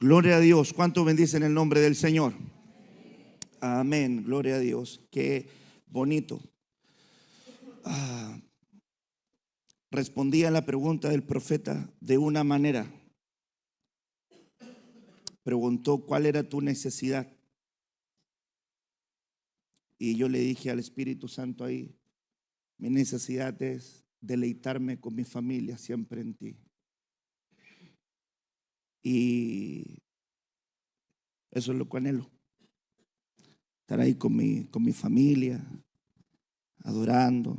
Gloria a Dios. ¿Cuántos bendicen el nombre del Señor? Amén. Gloria a Dios. Qué bonito. Respondí a la pregunta del profeta de una manera. Preguntó cuál era tu necesidad. Y yo le dije al Espíritu Santo ahí, mi necesidad es deleitarme con mi familia siempre en ti. Y eso es lo que anhelo. Estar ahí con mi familia, adorando,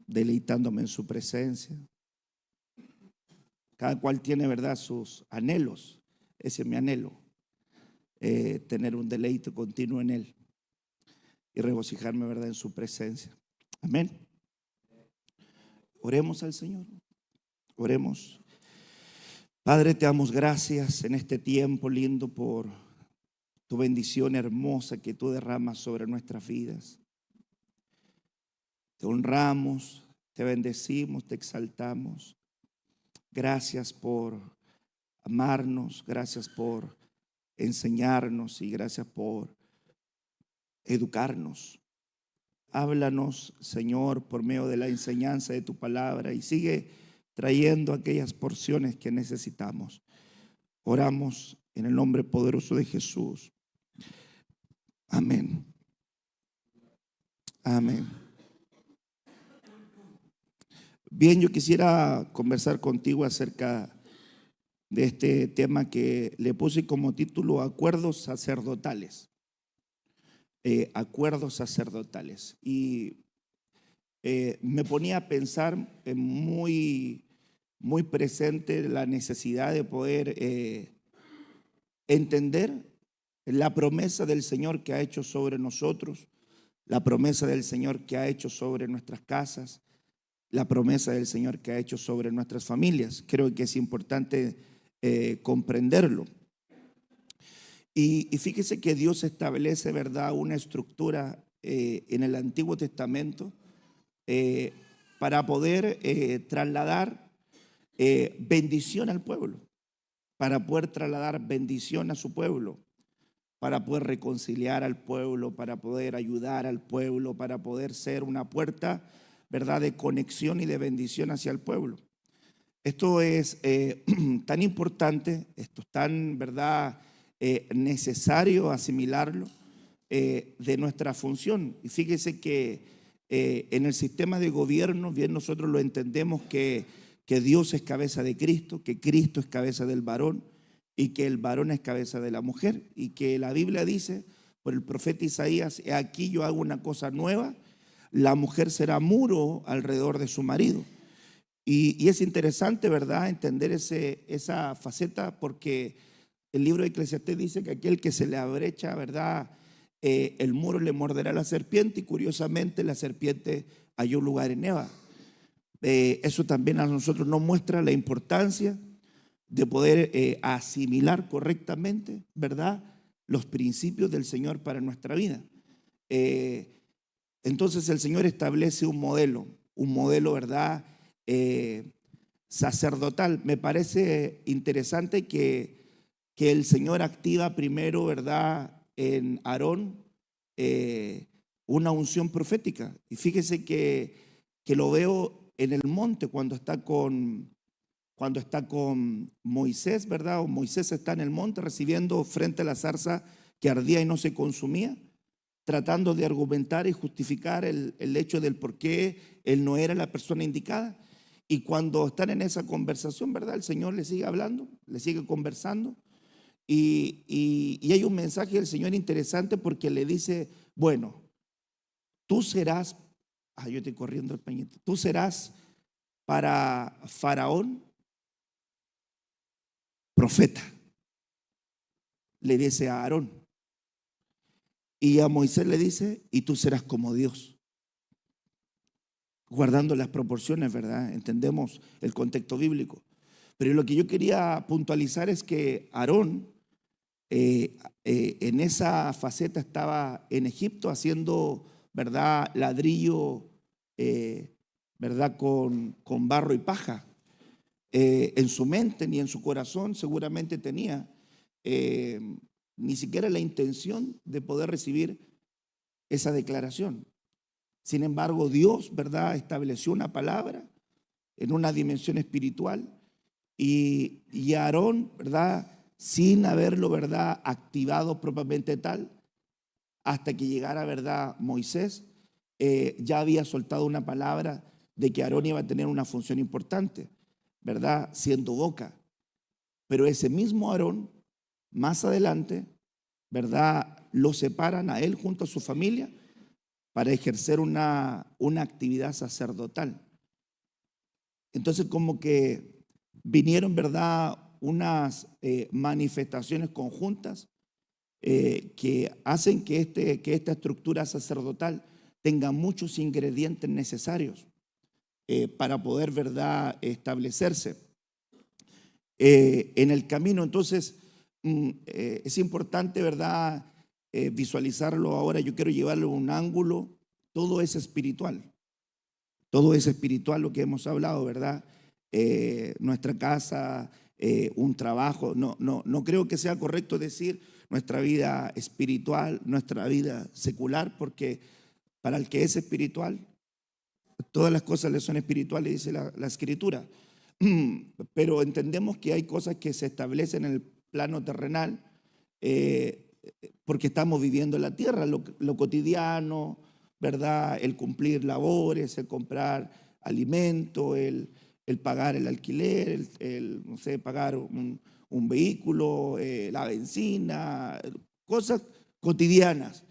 deleitándome en su presencia. Cada cual tiene, ¿verdad?, sus anhelos. Ese es mi anhelo, tener un deleite continuo en Él y regocijarme, ¿verdad?, en su presencia. Amén. Oremos al Señor. Oremos. Padre, te damos gracias en este tiempo lindo por tu bendición hermosa que tú derramas sobre nuestras vidas. Te honramos, te bendecimos, te exaltamos. Gracias por amarnos, gracias por enseñarnos y gracias por educarnos. Háblanos, Señor, por medio de la enseñanza de tu palabra y sigue trayendo aquellas porciones que necesitamos. Oramos en el nombre poderoso de Jesús. Amén. Amén. Bien, yo quisiera conversar contigo acerca de este tema que le puse como título Acuerdos Sacerdotales. Acuerdos sacerdotales. Y me ponía a pensar muy presente la necesidad de poder entender la promesa del Señor que ha hecho sobre nosotros, la promesa del Señor que ha hecho sobre nuestras casas, la promesa del Señor que ha hecho sobre nuestras familias. Creo que es importante comprenderlo. Y fíjese que Dios establece, ¿verdad?, una estructura en el Antiguo Testamento para poder trasladar bendición al pueblo, para poder trasladar bendición a su pueblo, para poder reconciliar al pueblo, para poder ayudar al pueblo, para poder ser una puerta, ¿verdad?, de conexión y de bendición hacia el pueblo. Esto es tan importante, esto es tan, ¿verdad?, necesario asimilarlo de nuestra función. Y fíjese que en el sistema de gobierno, bien nosotros lo entendemos que Dios es cabeza de Cristo, que Cristo es cabeza del varón y que el varón es cabeza de la mujer, y que la Biblia dice por el profeta Isaías: aquí yo hago una cosa nueva, la mujer será muro alrededor de su marido. Y es interesante, ¿verdad?, entender esa faceta, porque el libro de Eclesiastés dice que aquel que se le abrecha, ¿verdad?, el muro le morderá a la serpiente, y curiosamente la serpiente halló lugar en Eva. Eso también a nosotros nos muestra la importancia de poder asimilar correctamente, ¿verdad?, los principios del Señor para nuestra vida. Entonces el Señor establece un modelo, ¿verdad?, sacerdotal. Me parece interesante que el Señor activa primero, ¿verdad?, en Aarón una unción profética. Y fíjese que lo veo en el monte cuando está con Moisés, ¿verdad? O Moisés está en el monte recibiendo frente a la zarza que ardía y no se consumía, tratando de argumentar y justificar el hecho del por qué él no era la persona indicada. Y cuando están en esa conversación, ¿verdad?, el Señor le sigue hablando, le sigue conversando. Y hay un mensaje del Señor interesante, porque le dice: bueno, tú serás, yo estoy corriendo el pañito, tú serás para Faraón profeta, le dice a Aarón. Y a Moisés le dice: y tú serás como Dios. Guardando las proporciones, ¿verdad? Entendemos el contexto bíblico. Pero lo que yo quería puntualizar es que Aarón en esa faceta estaba en Egipto haciendo, ¿verdad?, ladrillo, ¿verdad?, con barro y paja. En su mente ni en su corazón seguramente tenía eh, ni siquiera la intención de poder recibir esa declaración. Sin embargo, Dios, ¿verdad?, estableció una palabra en una dimensión espiritual y Aarón, ¿verdad?, sin haberlo, ¿verdad?, activado propiamente tal, hasta que llegara, ¿verdad?, Moisés, ya había soltado una palabra de que Aarón iba a tener una función importante, ¿verdad?, siendo boca. Pero ese mismo Aarón, más adelante, ¿verdad?, lo separan a él junto a su familia para ejercer una actividad sacerdotal. Entonces, como que vinieron, ¿verdad?, unas manifestaciones conjuntas que hacen que esta estructura sacerdotal tenga muchos ingredientes necesarios para poder, ¿verdad?, establecerse en el camino. Entonces, es importante, ¿verdad?, visualizarlo ahora. Yo quiero llevarlo a un ángulo. Todo es espiritual. Todo es espiritual lo que hemos hablado, ¿verdad? Nuestra casa, un trabajo. No creo que sea correcto decir nuestra vida espiritual, nuestra vida secular, porque para el que es espiritual, todas las cosas le son espirituales, dice la Escritura. Pero entendemos que hay cosas que se establecen en el plano terrenal porque estamos viviendo en la tierra, lo cotidiano, ¿verdad? El cumplir labores, el comprar alimento, el pagar el alquiler, no sé, pagar un vehículo, la benzina, cosas cotidianas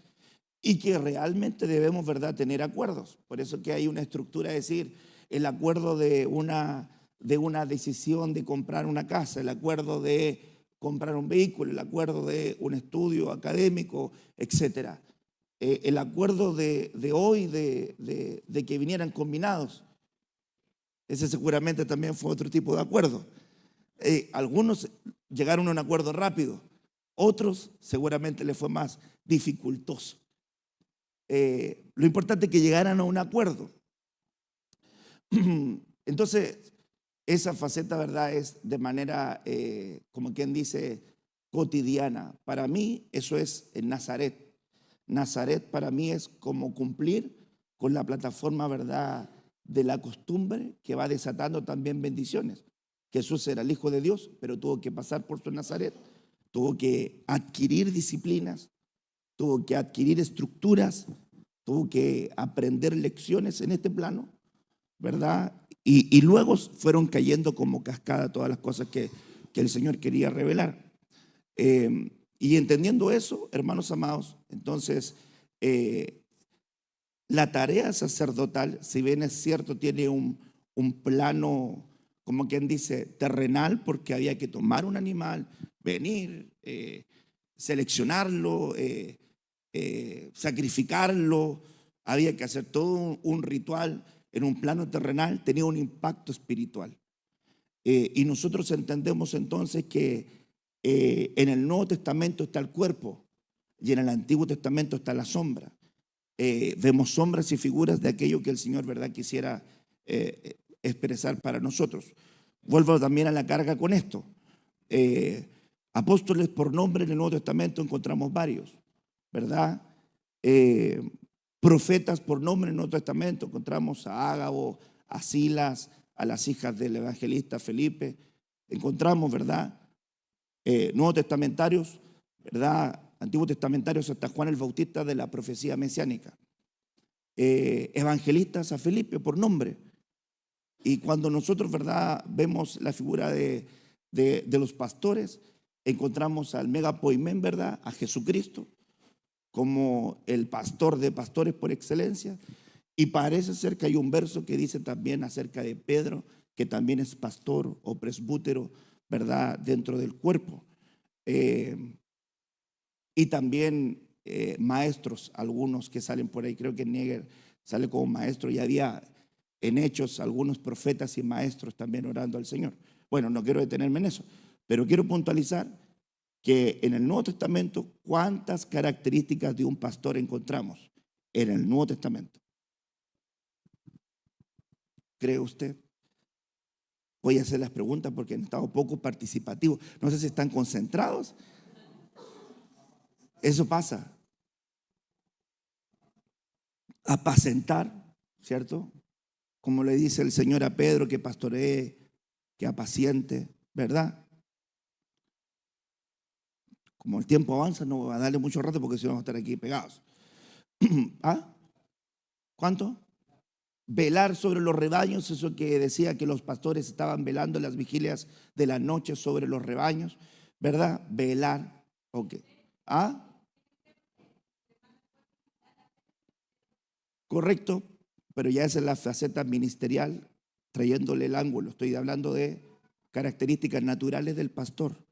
y que realmente debemos, ¿verdad?, tener acuerdos. Por eso que hay una estructura, es decir, el acuerdo de una decisión de comprar una casa, el acuerdo de comprar un vehículo, el acuerdo de un estudio académico, etcétera. El acuerdo de hoy de que vinieran combinados, ese seguramente también fue otro tipo de acuerdo. Algunos llegaron a un acuerdo rápido, otros seguramente les fue más dificultoso. Lo importante es que llegaran a un acuerdo. Entonces, esa faceta, ¿verdad?, es de manera, como quien dice, cotidiana. Para mí, eso es en Nazaret. Nazaret para mí es como cumplir con la plataforma, ¿verdad?, de la costumbre que va desatando también bendiciones. Jesús era el Hijo de Dios, pero tuvo que pasar por su Nazaret, tuvo que adquirir disciplinas, tuvo que adquirir estructuras, tuvo que aprender lecciones en este plano, ¿verdad? Y luego fueron cayendo como cascada todas las cosas que el Señor quería revelar. Y entendiendo eso, hermanos amados, entonces la tarea sacerdotal, si bien es cierto, tiene un plano, como quien dice, terrenal, porque había que tomar un animal, venir, seleccionarlo, sacrificarlo, había que hacer todo un ritual en un plano terrenal, tenía un impacto espiritual. Y nosotros entendemos entonces que en el Nuevo Testamento está el cuerpo y en el Antiguo Testamento está la sombra. Vemos sombras y figuras de aquello que el Señor, ¿verdad?, quisiera expresar para nosotros. Vuelvo también a la carga con esto. Apóstoles por nombre en el Nuevo Testamento encontramos varios, ¿verdad? Profetas por nombre en el Nuevo Testamento encontramos a Ágabo, a Silas, a las hijas del evangelista Felipe. Encontramos, ¿verdad?, nuevos testamentarios, ¿verdad?, antiguos testamentarios hasta Juan el Bautista de la profecía mesiánica. Evangelistas a Felipe por nombre. Y cuando nosotros, ¿verdad?, vemos la figura de los pastores, encontramos al megapoimén, ¿verdad?, a Jesucristo como el pastor de pastores por excelencia. Y parece ser que hay un verso que dice también acerca de Pedro, que también es pastor o presbútero, ¿verdad?, dentro del cuerpo. Y también maestros, algunos que salen por ahí, creo que Nieger sale como maestro, y había en Hechos algunos profetas y maestros también orando al Señor. Bueno, no quiero detenerme en eso, pero quiero puntualizar que en el Nuevo Testamento, ¿cuántas características de un pastor encontramos en el Nuevo Testamento? ¿Cree usted? Voy a hacer las preguntas porque han estado poco participativos. No sé si están concentrados Eso pasa. Apacentar, ¿cierto? Como le dice el Señor a Pedro, que pastoree, que apaciente, ¿verdad? Como el tiempo avanza, no va a darle mucho rato porque si no vamos a estar aquí pegados. ¿Ah? ¿Cuánto? Velar sobre los rebaños, eso que decía que los pastores estaban velando en las vigilias de la noche sobre los rebaños, ¿verdad? Velar, ok. ¿Ah? Correcto, pero ya esa es la faceta ministerial, trayéndole el ángulo. Estoy hablando de características naturales del pastor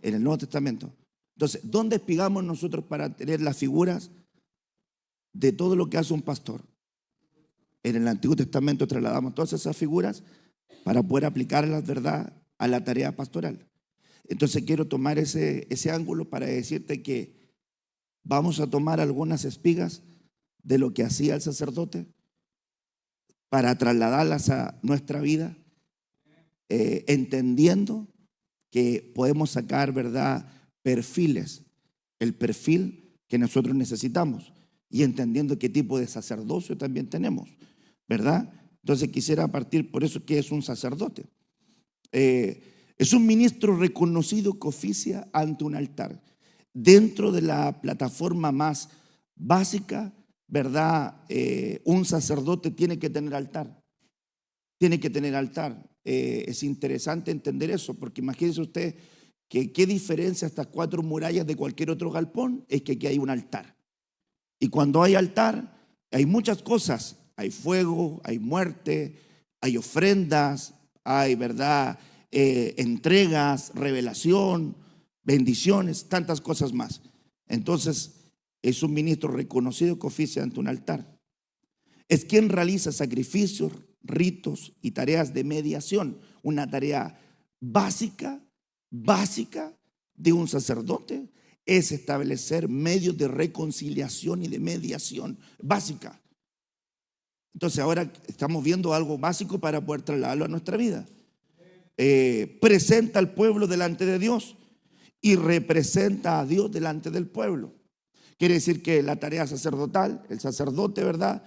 en el Nuevo Testamento. Entonces, ¿dónde espigamos nosotros para tener las figuras de todo lo que hace un pastor? En el Antiguo Testamento trasladamos todas esas figuras para poder aplicarlas, ¿verdad?, a la tarea pastoral. Entonces quiero tomar ese ángulo para decirte que vamos a tomar algunas espigas de lo que hacía el sacerdote para trasladarlas a nuestra vida, entendiendo que podemos sacar, ¿verdad?, perfiles, el perfil que nosotros necesitamos y entendiendo qué tipo de sacerdocio también tenemos, ¿verdad? Entonces quisiera partir por eso, que es un sacerdote. Es un ministro reconocido que oficia ante un altar. Dentro de la plataforma más básica, ¿verdad? Un sacerdote tiene que tener altar. Tiene que tener altar. Es interesante entender eso, porque imagínense usted que qué diferencia estas 4 murallas de cualquier otro galpón es que aquí hay un altar. Y cuando hay altar, hay muchas cosas. Hay fuego, hay muerte, hay ofrendas, hay, ¿verdad?, entregas, revelación, bendiciones, tantas cosas más. Entonces, es un ministro reconocido que oficia ante un altar. Es quien realiza sacrificios, ritos y tareas de mediación. Una tarea básica de un sacerdote es establecer medios de reconciliación y de mediación básica. Entonces ahora estamos viendo algo básico para poder trasladarlo a nuestra vida. Presenta al pueblo delante de Dios y representa a Dios delante del pueblo. Quiere decir que la tarea sacerdotal, el sacerdote, ¿verdad?,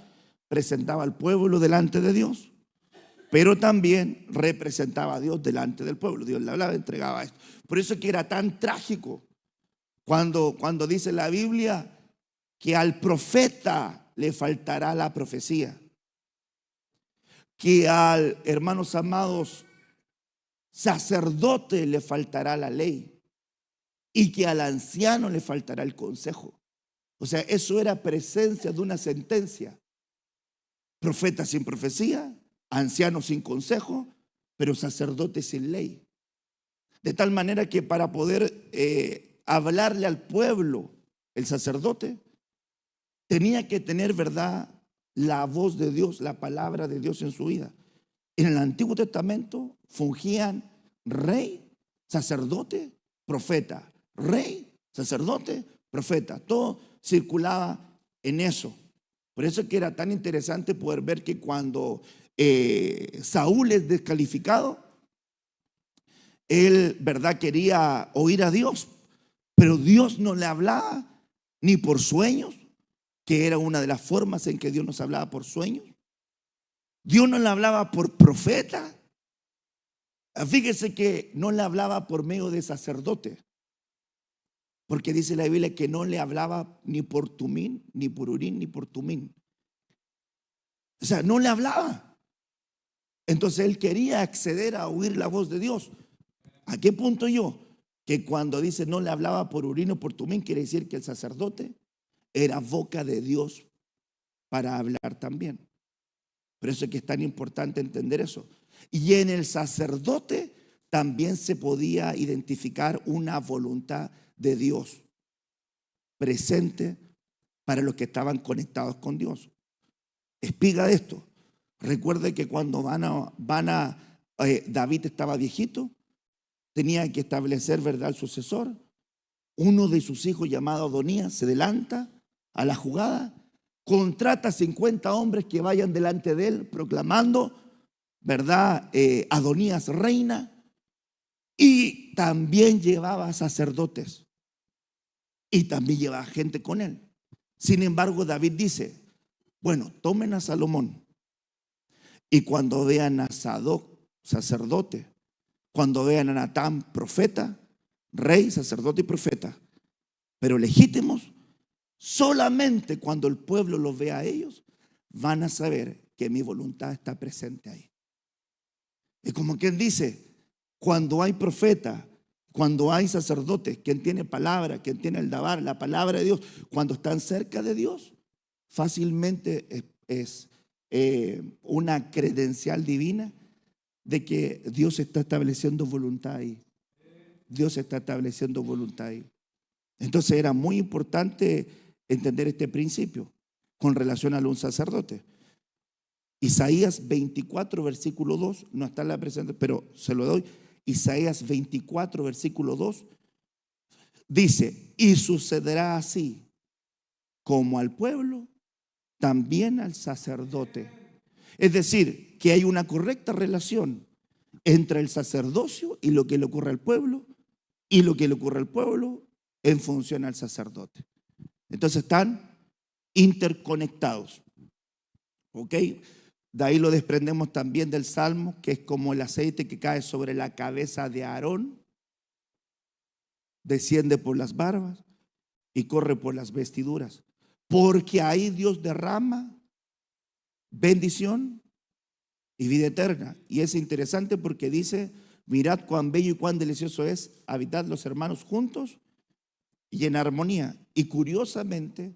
presentaba al pueblo delante de Dios, pero también representaba a Dios delante del pueblo. Dios le hablaba, entregaba esto. Por eso es que era tan trágico cuando dice la Biblia que al profeta le faltará la profecía, que al, hermanos amados, sacerdote le faltará la ley y que al anciano le faltará el consejo. O sea, eso era presencia de una sentencia. Profeta sin profecía, anciano sin consejo, pero sacerdote sin ley. De tal manera que para poder hablarle al pueblo, el sacerdote tenía que tener, ¿verdad?, la voz de Dios, la palabra de Dios en su vida. En el Antiguo Testamento fungían rey, sacerdote, profeta. Rey, sacerdote, profeta. Todo circulaba en eso. Por eso es que era tan interesante poder ver que cuando Saúl es descalificado, él, ¿verdad?, quería oír a Dios, pero Dios no le hablaba ni por sueños, que era una de las formas en que Dios nos hablaba, por sueños. Dios no le hablaba por profeta. Fíjese que no le hablaba por medio de sacerdote, porque dice la Biblia que no le hablaba ni por Tumín, ni por Urín, ni por Tumín. O sea, no le hablaba. Entonces él quería acceder a oír la voz de Dios. ¿A qué punto yo? Que cuando dice no le hablaba por Urín o por Tumín, quiere decir que el sacerdote era boca de Dios para hablar también. Por eso es que es tan importante entender eso. Y en el sacerdote también se podía identificar una voluntad de Dios presente para los que estaban conectados con Dios. Espiga de esto. Recuerde que cuando David estaba viejito, tenía que establecer, ¿verdad?, el sucesor. Uno de sus hijos, llamado Adonías, se adelanta a la jugada, contrata 50 hombres que vayan delante de él proclamando, ¿verdad?, Adonías reina, y también llevaba sacerdotes. y también llevaba gente con él. Sin embargo, David dice, bueno, tomen a Salomón, y cuando vean a Sadoc, sacerdote, cuando vean a Natán, profeta, rey, sacerdote y profeta, pero legítimos, solamente cuando el pueblo los vea a ellos, van a saber que mi voluntad está presente ahí. Es como quien dice, cuando hay profeta, cuando hay sacerdotes, quien tiene palabra, quien tiene el dabar, la palabra de Dios, cuando están cerca de Dios, fácilmente es una credencial divina de que Dios está estableciendo voluntad ahí. Dios está estableciendo voluntad ahí. Entonces era muy importante entender este principio con relación a un sacerdote. Isaías 24, versículo 2, no está en la presente, pero se lo doy. Isaías 24, versículo 2, dice, y sucederá así, como al pueblo, también al sacerdote. Es decir, que hay una correcta relación entre el sacerdocio y lo que le ocurre al pueblo, y lo que le ocurre al pueblo en función al sacerdote. Entonces están interconectados. ¿Ok? De ahí lo desprendemos también del Salmo, que es como el aceite que cae sobre la cabeza de Aarón, desciende por las barbas y corre por las vestiduras, porque ahí Dios derrama bendición y vida eterna. Y es interesante porque dice, mirad cuán bello y cuán delicioso es habitar los hermanos juntos y en armonía. Y curiosamente,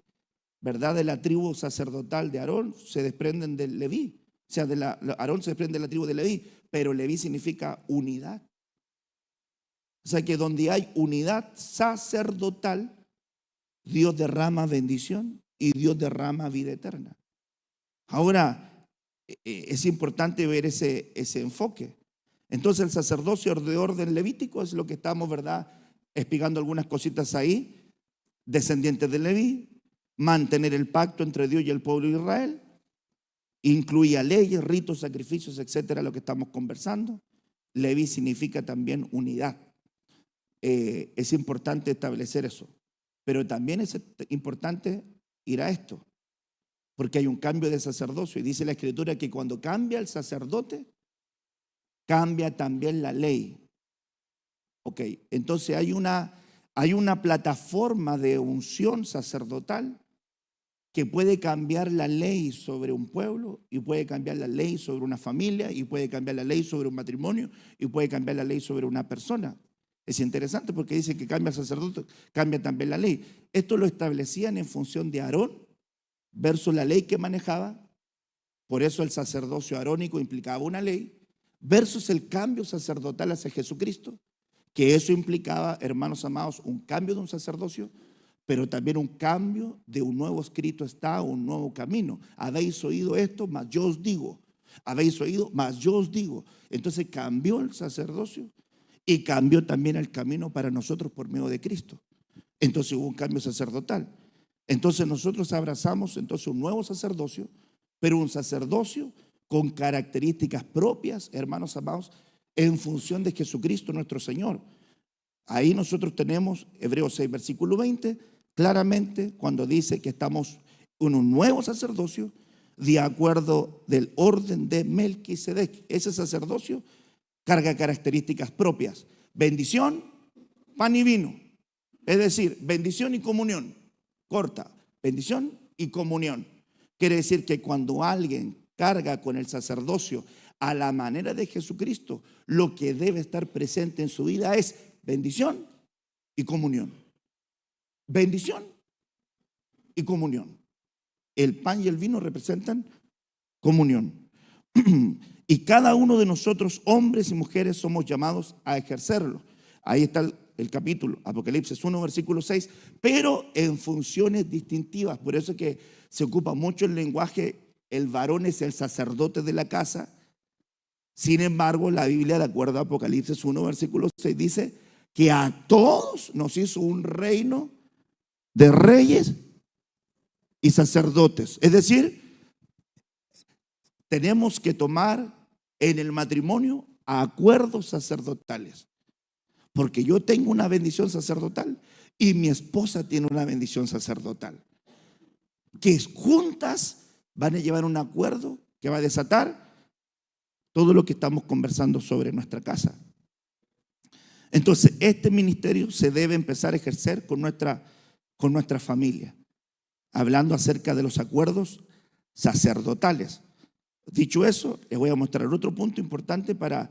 ¿verdad? De la tribu sacerdotal de Aarón se desprenden de Leví. O sea, Aarón se desprende de la tribu de Leví, pero Leví significa unidad. O sea que donde hay unidad sacerdotal, Dios derrama bendición y Dios derrama vida eterna. Ahora, es importante ver ese enfoque. Entonces el sacerdocio de orden levítico es lo que estamos, ¿verdad?, explicando algunas cositas ahí. Descendientes de Leví, mantener el pacto entre Dios y el pueblo de Israel, incluía leyes, ritos, sacrificios, etcétera, lo que estamos conversando. Leví significa también unidad. Es importante establecer eso, pero también es importante ir a esto, porque hay un cambio de sacerdocio y dice la Escritura que cuando cambia el sacerdote, cambia también la ley. Ok, entonces hay una plataforma de unción sacerdotal que puede cambiar la ley sobre un pueblo y puede cambiar la ley sobre una familia y puede cambiar la ley sobre un matrimonio y puede cambiar la ley sobre una persona. Es interesante porque dice que cambia el sacerdote, cambia también la ley. Esto lo establecían en función de Aarón versus la ley que manejaba. Por eso el sacerdocio arónico implicaba una ley versus el cambio sacerdotal hacia Jesucristo, que eso implicaba, hermanos amados, un cambio de un sacerdocio, pero también un cambio de un nuevo escrito está, un nuevo camino. Habéis oído esto, mas yo os digo. Habéis oído, mas yo os digo. Entonces cambió el sacerdocio y cambió también el camino para nosotros por medio de Cristo. Entonces hubo un cambio sacerdotal. Entonces nosotros abrazamos entonces un nuevo sacerdocio, pero un sacerdocio con características propias, hermanos amados, en función de Jesucristo nuestro Señor. Ahí nosotros tenemos Hebreos 6, versículo 20, claramente cuando dice que estamos en un nuevo sacerdocio de acuerdo del orden de Melquisedec. Ese sacerdocio carga características propias: bendición, pan y vino. Es decir, bendición y comunión. Corta, bendición y comunión. Quiere decir que cuando alguien carga con el sacerdocio a la manera de Jesucristo, lo que debe estar presente en su vida es bendición y comunión. Bendición y comunión. El pan y el vino representan comunión. Y cada uno de nosotros, hombres y mujeres, somos llamados a ejercerlo. Ahí está el capítulo, Apocalipsis 1, versículo 6, pero en funciones distintivas. Por eso es que se ocupa mucho el lenguaje, el varón es el sacerdote de la casa. Sin embargo, la Biblia, de acuerdo a Apocalipsis 1, versículo 6, dice que a todos nos hizo un reino de reyes y sacerdotes. Es decir, tenemos que tomar en el matrimonio acuerdos sacerdotales, porque yo tengo una bendición sacerdotal y mi esposa tiene una bendición sacerdotal, que juntas van a llevar un acuerdo que va a desatar todo lo que estamos conversando sobre nuestra casa. Entonces, este ministerio se debe empezar a ejercer con nuestra familia, hablando acerca de los acuerdos sacerdotales. Dicho eso, les voy a mostrar otro punto importante para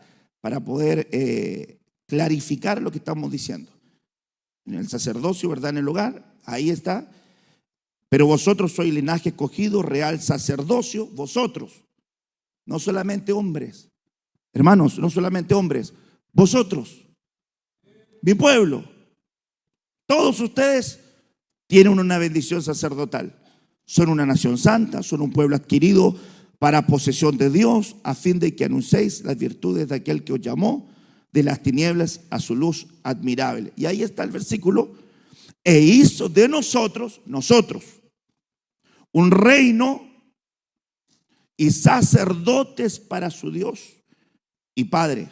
poder clarificar lo que estamos diciendo. En el sacerdocio, ¿verdad? En el hogar, ahí está. Pero vosotros sois linaje escogido, real sacerdocio, vosotros, no solamente hombres, hermanos, no solamente hombres, vosotros, mi pueblo, todos ustedes tienen una bendición sacerdotal. Son una nación santa, son un pueblo adquirido para posesión de Dios, a fin de que anunciéis las virtudes de aquel que os llamó de las tinieblas a su luz admirable. Y ahí está el versículo: e hizo de nosotros un reino y sacerdotes para su Dios y Padre.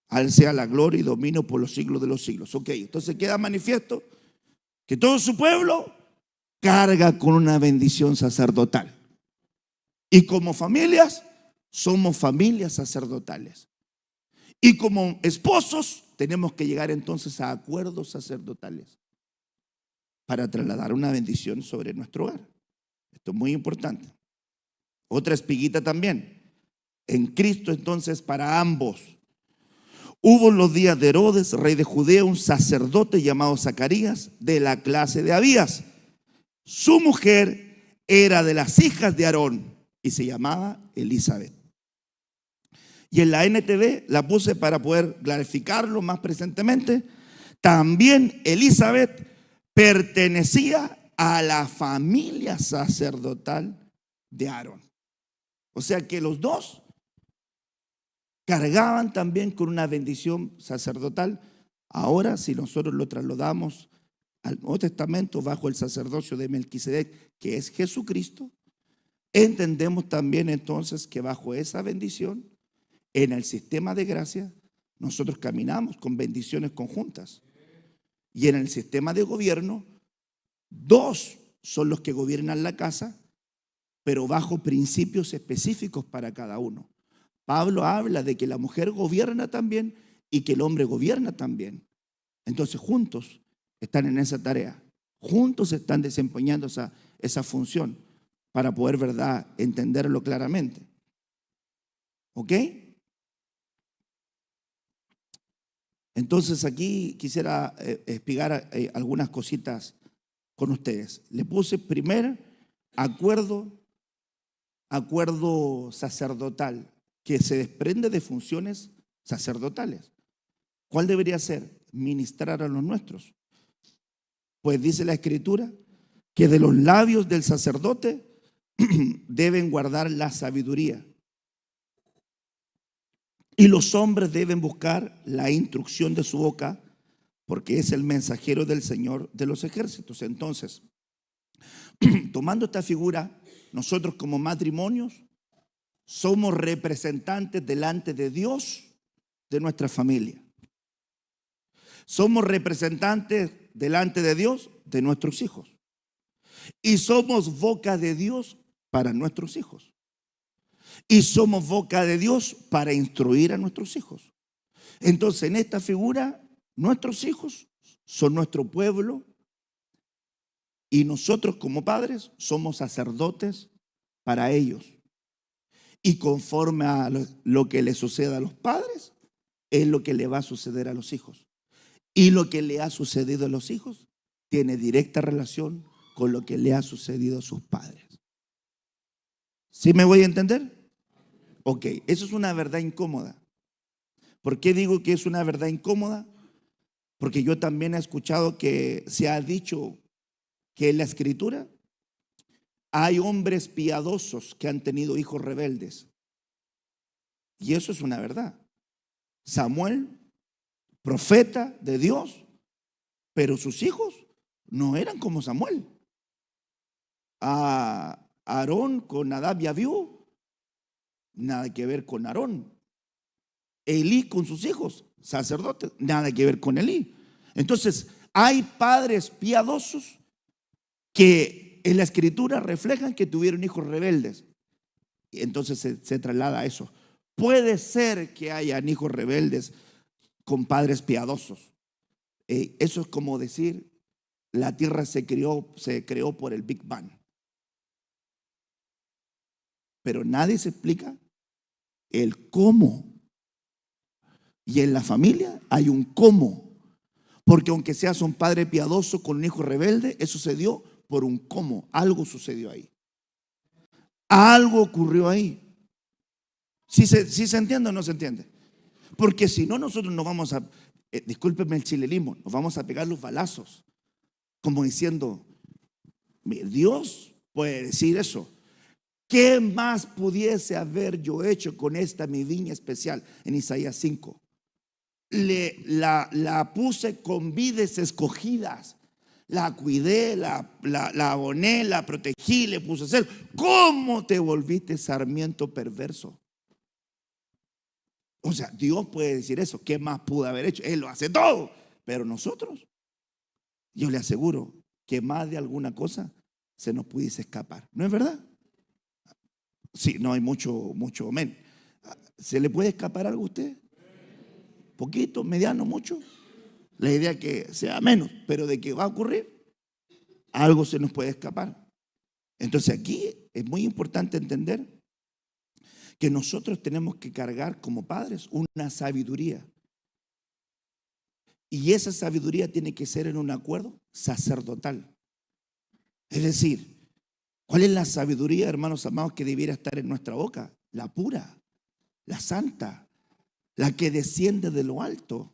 A Él sea la gloria y dominio por los siglos de los siglos. Ok, entonces queda manifiesto que todo su pueblo carga con una bendición sacerdotal. Y como familias, somos familias sacerdotales. Y como esposos, tenemos que llegar entonces a acuerdos sacerdotales para trasladar una bendición sobre nuestro hogar. Esto es muy importante. Otra espiguita también. En Cristo entonces para ambos. Hubo en los días de Herodes, rey de Judea, un sacerdote llamado Zacarías, de la clase de Abías. Su mujer era de las hijas de Aarón y se llamaba Elizabeth. Y en la NTV la puse para poder clarificarlo más presentemente. También Elizabeth pertenecía a la familia sacerdotal de Aarón. O sea que los dos cargaban también con una bendición sacerdotal. Ahora, si nosotros lo trasladamos al Nuevo Testamento bajo el sacerdocio de Melquisedec, que es Jesucristo, entendemos también entonces que bajo esa bendición, en el sistema de gracia, nosotros caminamos con bendiciones conjuntas. Y en el sistema de gobierno, dos son los que gobiernan la casa, pero bajo principios específicos para cada uno. Pablo habla de que la mujer gobierna también y que el hombre gobierna también. Entonces juntos están en esa tarea, juntos están desempeñando esa función para poder, ¿verdad?, entenderlo claramente. ¿Ok? Entonces aquí quisiera explicar algunas cositas con ustedes. Le puse primer acuerdo sacerdotal que se desprende de funciones sacerdotales. ¿Cuál debería ser? Ministrar a los nuestros. Pues dice la Escritura que de los labios del sacerdote deben guardar la sabiduría. Y los hombres deben buscar la instrucción de su boca, porque es el mensajero del Señor de los ejércitos. Entonces, tomando esta figura, nosotros como matrimonios somos representantes delante de Dios de nuestra familia. Somos representantes delante de Dios de nuestros hijos. Y somos boca de Dios para nuestros hijos. Y somos boca de Dios para instruir a nuestros hijos. Entonces, en esta figura, nuestros hijos son nuestro pueblo y nosotros como padres somos sacerdotes para ellos. Y conforme a lo que le suceda a los padres, es lo que le va a suceder a los hijos. Y lo que le ha sucedido a los hijos tiene directa relación con lo que le ha sucedido a sus padres. ¿Sí me voy a entender? Ok, eso es una verdad incómoda. ¿Por qué digo que es una verdad incómoda? Porque yo también he escuchado que se ha dicho que en la Escritura hay hombres piadosos que han tenido hijos rebeldes. Y eso es una verdad. Samuel, profeta de Dios, pero sus hijos no eran como Samuel. A Aarón con Nadab y Abiú, nada que ver con Aarón. Elí con sus hijos, sacerdotes, nada que ver con Elí. Entonces, hay padres piadosos que en la escritura reflejan que tuvieron hijos rebeldes. Y entonces se traslada a eso. Puede ser que hayan hijos rebeldes con padres piadosos. Eso es como decir, la tierra se creó por el Big Bang. Pero nadie se explica el cómo. Y en la familia hay un cómo. Porque aunque seas un padre piadoso con un hijo rebelde, eso se dio por un cómo. Algo sucedió ahí. Algo ocurrió ahí. ¿Sí se entiende o no se entiende? Porque si no, nosotros nos vamos a, discúlpenme el chilenismo, nos vamos a pegar los balazos. Como diciendo, Dios puede decir eso. ¿Qué más pudiese haber yo hecho con esta mi viña especial? En Isaías 5. La puse con vides escogidas. La cuidé, la aboné, la protegí, le puse a hacer. ¿Cómo te volviste sarmiento perverso? O sea, Dios puede decir eso. ¿Qué más pudo haber hecho? Él lo hace todo. Pero nosotros, yo le aseguro que más de alguna cosa se nos pudiese escapar. ¿No es verdad? Sí, no hay mucho amén. ¿Se le puede escapar algo a usted? ¿Poquito, mediano, mucho? La idea es que sea menos, pero de que va a ocurrir, algo se nos puede escapar. Entonces aquí es muy importante entender que nosotros tenemos que cargar como padres una sabiduría. Y esa sabiduría tiene que ser en un acuerdo sacerdotal. Es decir, ¿cuál es la sabiduría, hermanos amados, que debiera estar en nuestra boca? La pura, la santa, la que desciende de lo alto,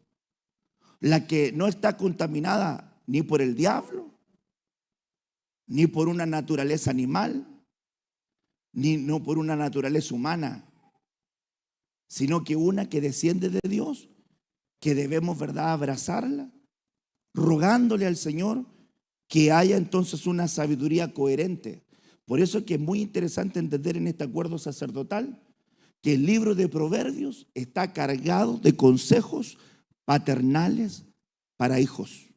la que no está contaminada ni por el diablo, ni por una naturaleza animal, ni no por una naturaleza humana, sino que una que desciende de Dios, que debemos, ¿verdad?, abrazarla, rogándole al Señor que haya entonces una sabiduría coherente. Por eso es que es muy interesante entender en este acuerdo sacerdotal que el libro de Proverbios está cargado de consejos paternales para hijos.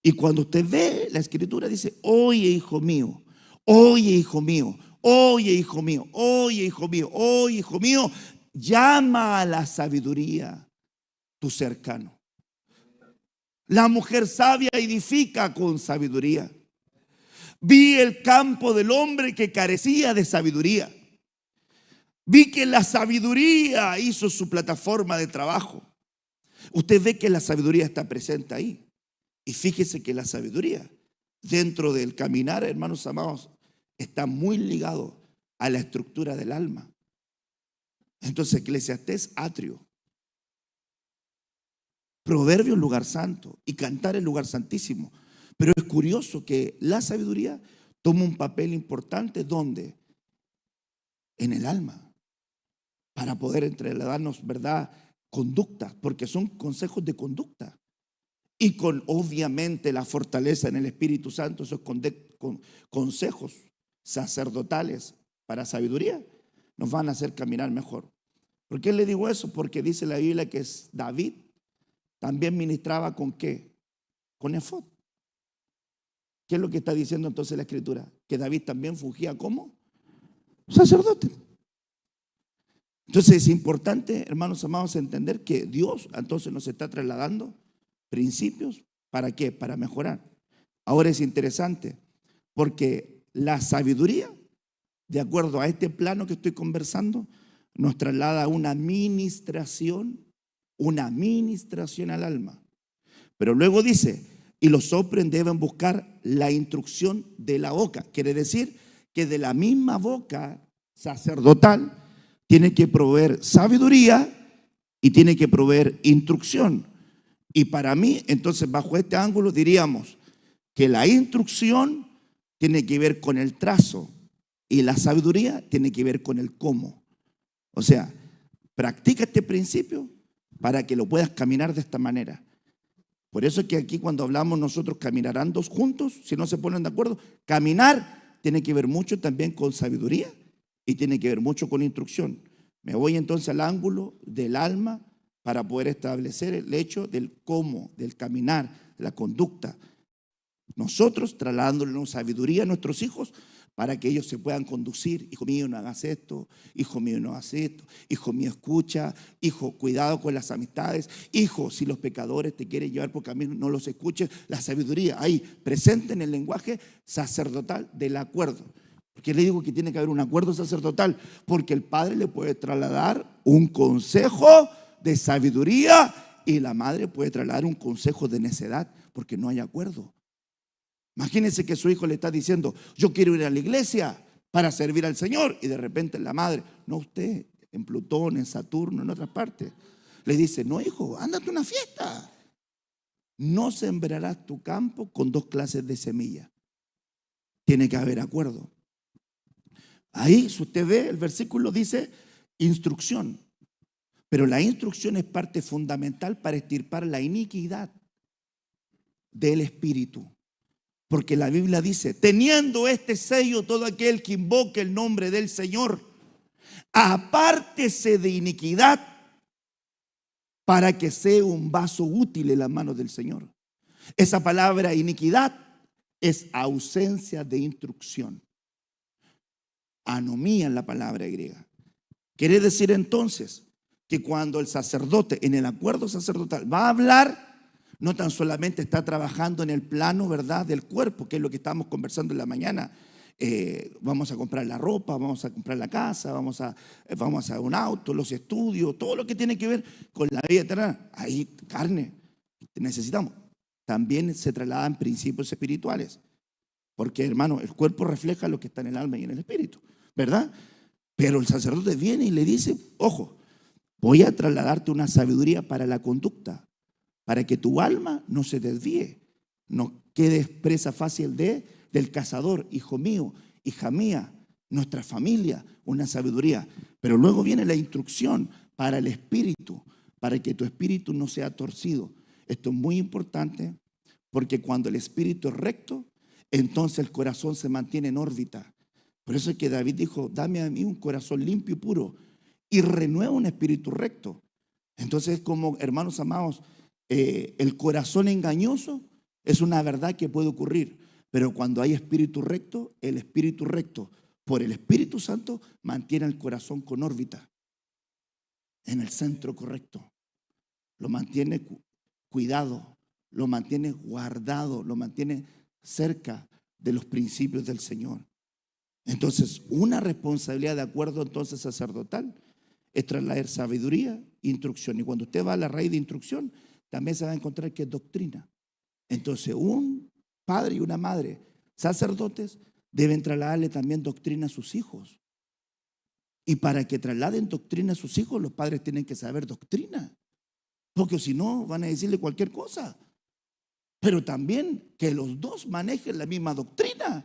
Y cuando usted ve la escritura dice, oye hijo mío, oye hijo mío, oye hijo mío, oye hijo mío, oye hijo mío, llama a la sabiduría tu cercano. La mujer sabia edifica con sabiduría. Vi el campo del hombre que carecía de sabiduría. Vi que la sabiduría hizo su plataforma de trabajo. Usted ve que la sabiduría está presente ahí. Y fíjese que la sabiduría dentro del caminar, hermanos amados, está muy ligado a la estructura del alma. Entonces, Eclesiastés, atrio. Proverbios, lugar santo. Y Cantar, el lugar santísimo. Pero es curioso que la sabiduría toma un papel importante. ¿Dónde? En el alma. Para poder entregarnos, ¿verdad?, conducta, porque son consejos de conducta. Y con obviamente la fortaleza en el Espíritu Santo, esos consejos sacerdotales para sabiduría nos van a hacer caminar mejor. ¿Por qué le digo eso? Porque dice la Biblia que David también ministraba ¿con qué? Con efod. ¿Qué es lo que está diciendo entonces la Escritura? Que David también fungía como sacerdote. Entonces es importante, hermanos amados, entender que Dios entonces nos está trasladando principios. ¿Para qué? Para mejorar. Ahora es interesante porque la sabiduría, de acuerdo a este plano que estoy conversando, nos traslada a una administración al alma. Pero luego dice, y los hombres deben buscar la instrucción de la boca. Quiere decir que de la misma boca sacerdotal tiene que proveer sabiduría y tiene que proveer instrucción. Y para mí, entonces, bajo este ángulo diríamos que la instrucción tiene que ver con el trazo y la sabiduría tiene que ver con el cómo. O sea, practica este principio para que lo puedas caminar de esta manera. Por eso es que aquí cuando hablamos nosotros caminarán dos juntos, si no se ponen de acuerdo, caminar tiene que ver mucho también con sabiduría y tiene que ver mucho con instrucción. Me voy entonces al ángulo del alma para poder establecer el hecho del cómo, del caminar, de la conducta. Nosotros trasladándonos sabiduría a nuestros hijos para que ellos se puedan conducir. Hijo mío, no hagas esto. Hijo mío, no hagas esto. Hijo mío, escucha. Hijo, cuidado con las amistades. Hijo, si los pecadores te quieren llevar por camino, no los escuches. La sabiduría ahí presente en el lenguaje sacerdotal del acuerdo. ¿Por qué le digo que tiene que haber un acuerdo sacerdotal? Porque el padre le puede trasladar un consejo de sabiduría y la madre puede trasladar un consejo de necedad porque no hay acuerdo. Imagínense que su hijo le está diciendo, yo quiero ir a la iglesia para servir al Señor, y de repente la madre, no usted, en Plutón, en Saturno, en otras partes, le dice, no hijo, ándate a una fiesta. No sembrarás tu campo con dos clases de semilla. Tiene que haber acuerdo. Ahí, si usted ve, el versículo dice instrucción, pero la instrucción es parte fundamental para extirpar la iniquidad del espíritu. Porque la Biblia dice, teniendo este sello todo aquel que invoque el nombre del Señor, apártese de iniquidad para que sea un vaso útil en las manos del Señor. Esa palabra iniquidad es ausencia de instrucción. Anomía en la palabra griega. Quiere decir entonces que cuando el sacerdote en el acuerdo sacerdotal va a hablar, no tan solamente está trabajando en el plano, ¿verdad?, del cuerpo, que es lo que estábamos conversando en la mañana. Vamos a comprar la ropa, vamos a comprar la casa, vamos a un auto, los estudios, todo lo que tiene que ver con la vida eterna. Ahí, carne, necesitamos. También se trasladan principios espirituales. Porque, hermano, el cuerpo refleja lo que está en el alma y en el espíritu, ¿verdad? Pero el sacerdote viene y le dice, ojo, voy a trasladarte una sabiduría para la conducta, para que tu alma no se desvíe, no quedes presa fácil del cazador. Hijo mío, hija mía, nuestra familia, una sabiduría. Pero luego viene la instrucción para el espíritu, para que tu espíritu no sea torcido. Esto es muy importante porque cuando el espíritu es recto, entonces el corazón se mantiene en órbita. Por eso es que David dijo, dame a mí un corazón limpio y puro y renueva un espíritu recto. Entonces, como hermanos amados, el corazón engañoso es una verdad que puede ocurrir, pero cuando hay espíritu recto, el espíritu recto por el Espíritu Santo mantiene el corazón con órbita en el centro correcto, lo mantiene cuidado, lo mantiene guardado, lo mantiene cerca de los principios del Señor. Entonces, una responsabilidad de acuerdo entonces sacerdotal es trasladar sabiduría, instrucción. Y cuando usted va a la raíz de instrucción, también se va a encontrar que es doctrina. Entonces, un padre y una madre sacerdotes deben trasladarle también doctrina a sus hijos. Y para que trasladen doctrina a sus hijos, los padres tienen que saber doctrina. Porque si no, van a decirle cualquier cosa. Pero también que los dos manejen la misma doctrina.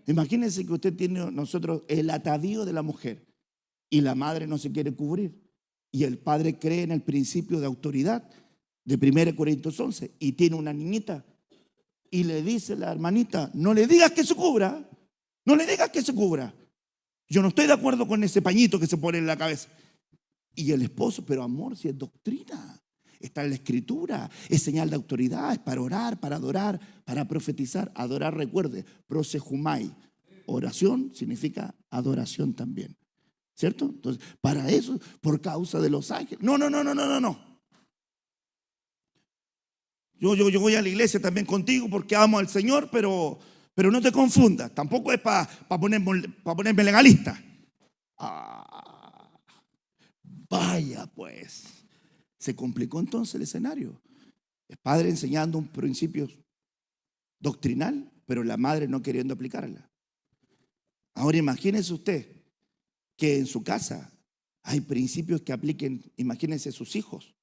Imagínense que usted tiene nosotros el atavío de la mujer y la madre no se quiere cubrir. Y el padre cree en el principio de autoridad de 1 Corintios 11 y tiene una niñita y le dice la hermanita, no le digas que se cubra, no le digas que se cubra. Yo no estoy de acuerdo con ese pañito que se pone en la cabeza. Y el esposo, pero amor, si es doctrina, está en la escritura, es señal de autoridad, es para orar, para adorar, para profetizar. Adorar, recuerde, prosejumai. Oración significa adoración también, ¿cierto? Entonces, para eso, por causa de los ángeles. No. Yo voy a la iglesia también contigo porque amo al Señor, pero no te confundas. Tampoco es para ponerme legalista. Vaya pues. Se complicó entonces el escenario. El padre enseñando un principio doctrinal, pero la madre no queriendo aplicarla. Ahora imagínese usted que en su casa hay principios que apliquen, imagínense sus hijos.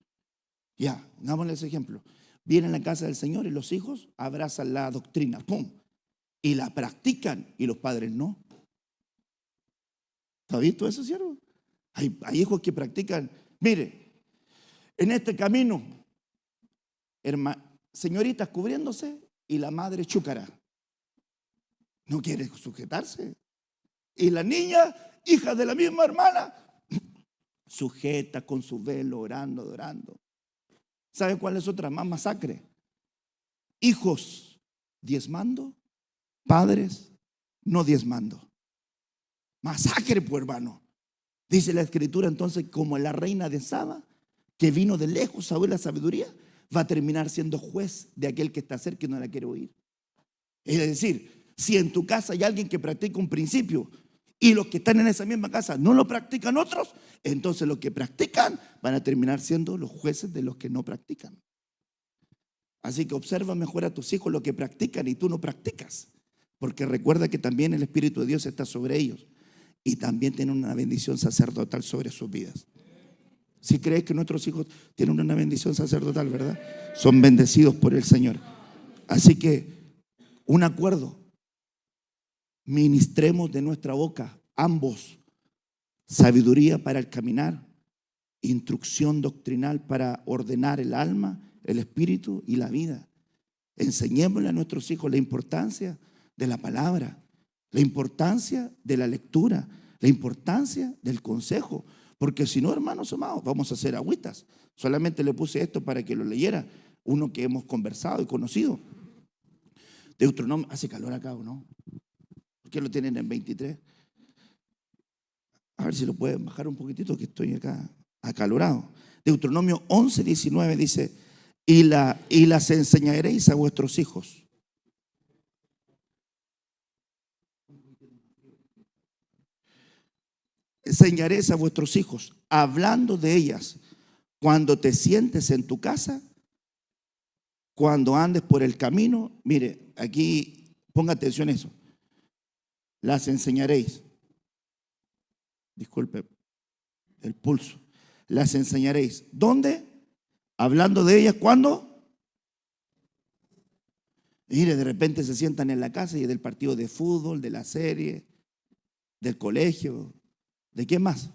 Ya, dámosle ese ejemplo. Vienen a la casa del Señor y los hijos abrazan la doctrina, ¡pum! Y la practican y los padres no. ¿Está visto eso, siervo? Hay hijos que practican, mire, en este camino, señoritas cubriéndose y la madre chúcara. No quiere sujetarse. Y la niña, hija de la misma hermana, Sujeta con su velo, orando, adorando. ¿Sabe cuál es otra más masacre? Hijos diezmando, padres no diezmando. Masacre, pues, hermano. Dice la Escritura entonces, como la reina de Saba, que vino de lejos a oír la sabiduría, va a terminar siendo juez de aquel que está cerca y no la quiere oír. Es decir, si en tu casa hay alguien que practica un principio y los que están en esa misma casa no lo practican otros, entonces los que practican van a terminar siendo los jueces de los que no practican. Así que observa mejor a tus hijos lo que practican y tú no practicas, porque recuerda que también el Espíritu de Dios está sobre ellos y también tienen una bendición sacerdotal sobre sus vidas. Si crees que nuestros hijos tienen una bendición sacerdotal, ¿verdad? Son bendecidos por el Señor. Así que un acuerdo: ministremos de nuestra boca ambos sabiduría para el caminar, instrucción doctrinal para ordenar el alma, el espíritu y la vida. Enseñémosle a nuestros hijos la importancia de la palabra, la importancia de la lectura, la importancia del consejo, porque si no, hermanos amados, vamos a hacer agüitas. Solamente le puse esto para que lo leyera uno que hemos conversado y conocido. Deuteronomio, hace calor acá, ¿o no? ¿Por qué lo tienen en 23? A ver si lo pueden bajar un poquitito, que estoy acá acalorado. Deuteronomio 11, 19 dice: y las enseñaréis a vuestros hijos. Enseñaréis a vuestros hijos, hablando de ellas, cuando te sientes en tu casa, cuando andes por el camino. Mire, aquí ponga atención a eso. Las enseñaréis. Disculpe el pulso. Las enseñaréis. ¿Dónde? Hablando de ellas, ¿cuándo? Mire, de repente se sientan en la casa y del partido de fútbol, de la serie, del colegio. ¿De qué más?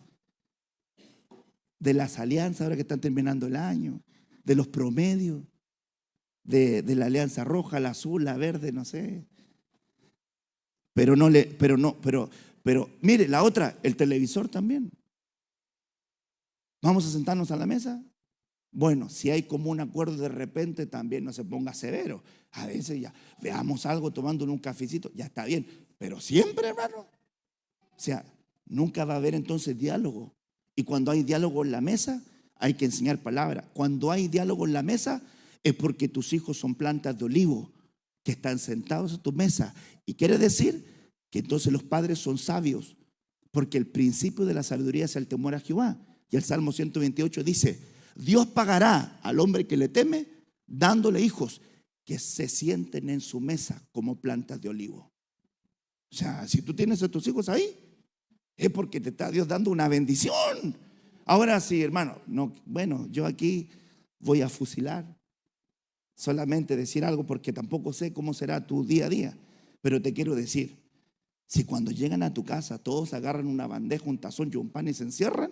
De las alianzas ahora que están terminando el año, de los promedios, de la alianza roja, la azul, la verde, no sé. Pero mire, la otra, el televisor también. ¿Vamos a sentarnos a la mesa? Bueno, si hay como un acuerdo de repente, también no se ponga severo. A veces ya veamos algo tomando un cafecito, ya está bien. Pero siempre, hermano. O sea, nunca va a haber entonces diálogo. Y cuando hay diálogo en la mesa, hay que enseñar palabra. Cuando hay diálogo en la mesa, es porque tus hijos son plantas de olivo que están sentados a tu mesa. Y quiere decir que entonces los padres son sabios, porque el principio de la sabiduría es el temor a Jehová. Y el Salmo 128 dice: Dios pagará al hombre que le teme, dándole hijos que se sienten en su mesa como plantas de olivo. O sea, si tú tienes a tus hijos ahí, es porque te está Dios dando una bendición. Ahora sí, hermano, no, bueno, yo aquí voy a fusilar, solamente decir algo porque tampoco sé cómo será tu día a día, pero te quiero decir, si cuando llegan a tu casa todos agarran una bandeja, un tazón y un pan y se encierran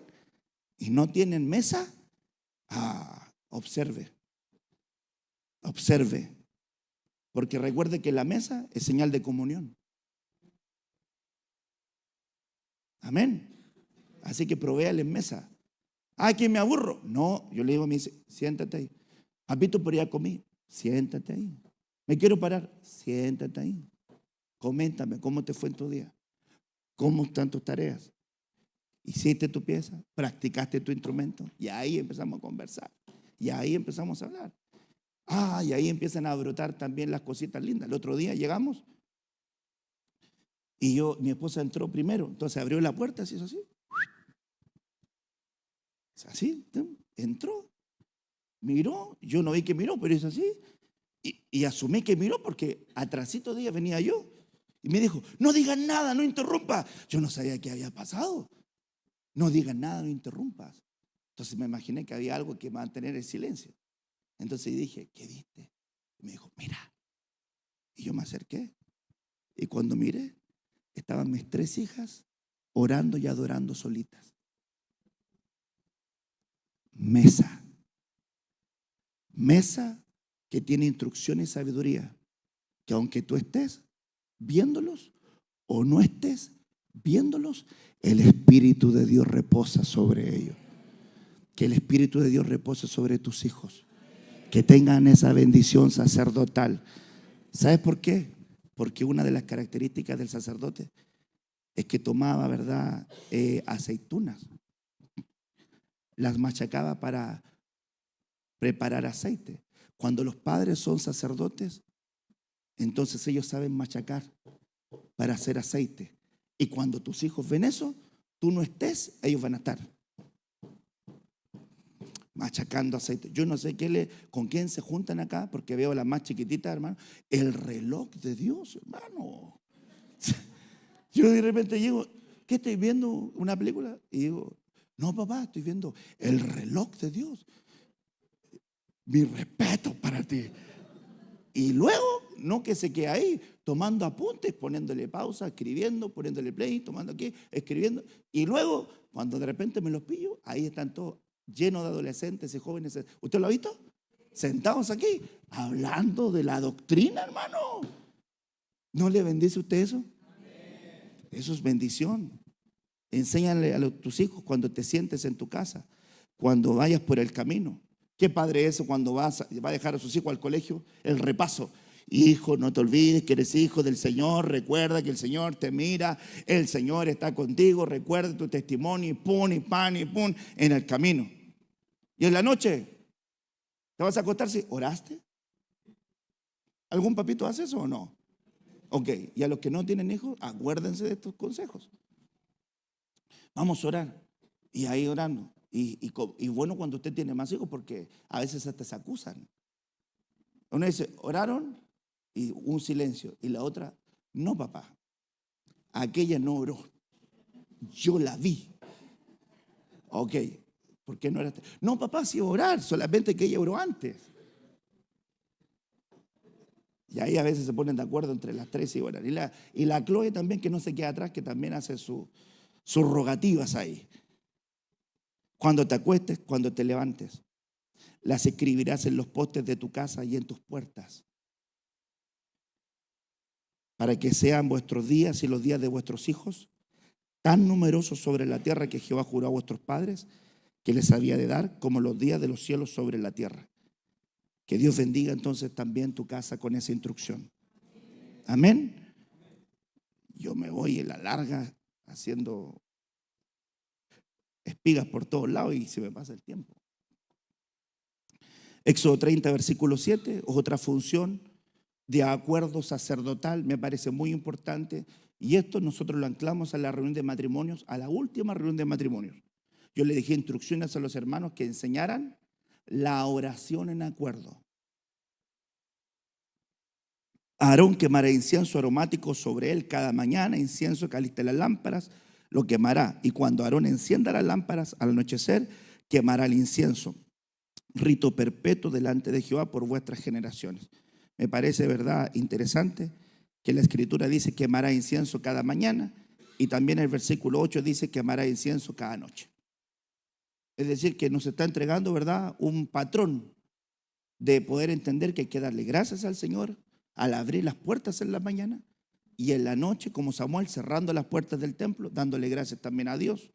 y no tienen mesa, observe, porque recuerde que la mesa es señal de comunión. Amén. Así que provéale en mesa. Que me aburro. No, yo le digo a mi hijo: siéntate ahí. Papito, pero ya comí. Siéntate ahí. Me quiero parar. Siéntate ahí. Coméntame cómo te fue en tu día. ¿Cómo están tus tareas? ¿Hiciste tu pieza? ¿Practicaste tu instrumento? Y ahí empezamos a conversar. Y ahí empezamos a hablar. Y ahí empiezan a brotar también las cositas lindas. El otro día llegamos y mi esposa entró primero. Entonces abrió la puerta, así, así. Así, entró. Miró. Yo no vi que miró, pero es así. Y asumí que miró porque atrásito de ella venía yo. Y me dijo: no digan nada, no interrumpa. Yo no sabía qué había pasado. No digan nada, no interrumpas. Entonces me imaginé que había algo que mantener el silencio. Entonces dije: ¿qué viste? Y me dijo: mira. Y yo me acerqué. Y cuando miré, estaban mis 3 hijas orando y adorando solitas. Mesa que tiene instrucción y sabiduría, que aunque tú estés viéndolos o no estés viéndolos, el Espíritu de Dios reposa sobre ellos. Que el Espíritu de Dios repose sobre tus hijos. Que tengan esa bendición sacerdotal. ¿Sabes por qué? Porque una de las características del sacerdote es que tomaba, ¿verdad?, aceitunas. Las machacaba para preparar aceite. Cuando los padres son sacerdotes, entonces ellos saben machacar para hacer aceite. Y cuando tus hijos ven eso, tú no estés, ellos van a estar machacando aceite. Yo no sé con quién se juntan acá, porque veo a las más chiquititas, hermano. El reloj de Dios, hermano. Yo de repente llego, ¿qué estoy viendo? ¿Una película? Y digo, no, papá, estoy viendo el reloj de Dios. Mi respeto para ti. Y luego, no que se quede ahí, tomando apuntes, poniéndole pausa, escribiendo, poniéndole play, tomando aquí, escribiendo. Y luego, cuando de repente me los pillo, ahí están todos llenos de adolescentes y jóvenes. ¿Usted lo ha visto? Sentados aquí, hablando de la doctrina, hermano. ¿No le bendice usted eso? Eso es bendición. Enséñale a tus hijos cuando te sientes en tu casa, cuando vayas por el camino. ¿Qué padre es eso cuando va a dejar a sus hijos al colegio? El repaso. Hijo, no te olvides que eres hijo del Señor. Recuerda que el Señor te mira. El Señor está contigo. Recuerda tu testimonio y pum, y pan, y pum, en el camino. Y en la noche, ¿te vas a acostar si oraste? ¿Algún papito hace eso o no? Ok, y a los que no tienen hijos, acuérdense de estos consejos. Vamos a orar. Y ahí orando. Y bueno cuando usted tiene más hijos, porque a veces hasta se acusan. Uno dice, oraron y un silencio. Y la otra, no, papá, aquella no oró. Yo la vi. Ok, ¿por qué no oraste? No, papá, sí orar, solamente que ella oró antes. Y ahí a veces se ponen de acuerdo entre las tres y oran. Y la Chloe también, que no se queda atrás, que también hace sus rogativas ahí. Cuando te acuestes, cuando te levantes, las escribirás en los postes de tu casa y en tus puertas, para que sean vuestros días y los días de vuestros hijos tan numerosos sobre la tierra que Jehová juró a vuestros padres que les había de dar, como los días de los cielos sobre la tierra. Que Dios bendiga entonces también tu casa con esa instrucción. Amén. Yo me voy en la larga haciendo espigas por todos lados y se me pasa el tiempo. Éxodo 30, versículo 7, otra función de acuerdo sacerdotal, me parece muy importante. Y esto nosotros lo anclamos a la reunión de matrimonios, a la última reunión de matrimonios. Yo le dije instrucciones a los hermanos que enseñaran la oración en acuerdo. Aarón quemará incienso aromático sobre él cada mañana, incienso que aliste las lámparas, lo quemará. Y cuando Aarón encienda las lámparas al anochecer, quemará el incienso. Rito perpetuo delante de Jehová por vuestras generaciones. Me parece, verdad, interesante que la Escritura dice quemará incienso cada mañana y también el versículo 8 dice quemará incienso cada noche. Es decir, que nos está entregando, verdad, un patrón de poder entender que hay que darle gracias al Señor al abrir las puertas en la mañana y en la noche, como Samuel, cerrando las puertas del templo, dándole gracias también a Dios,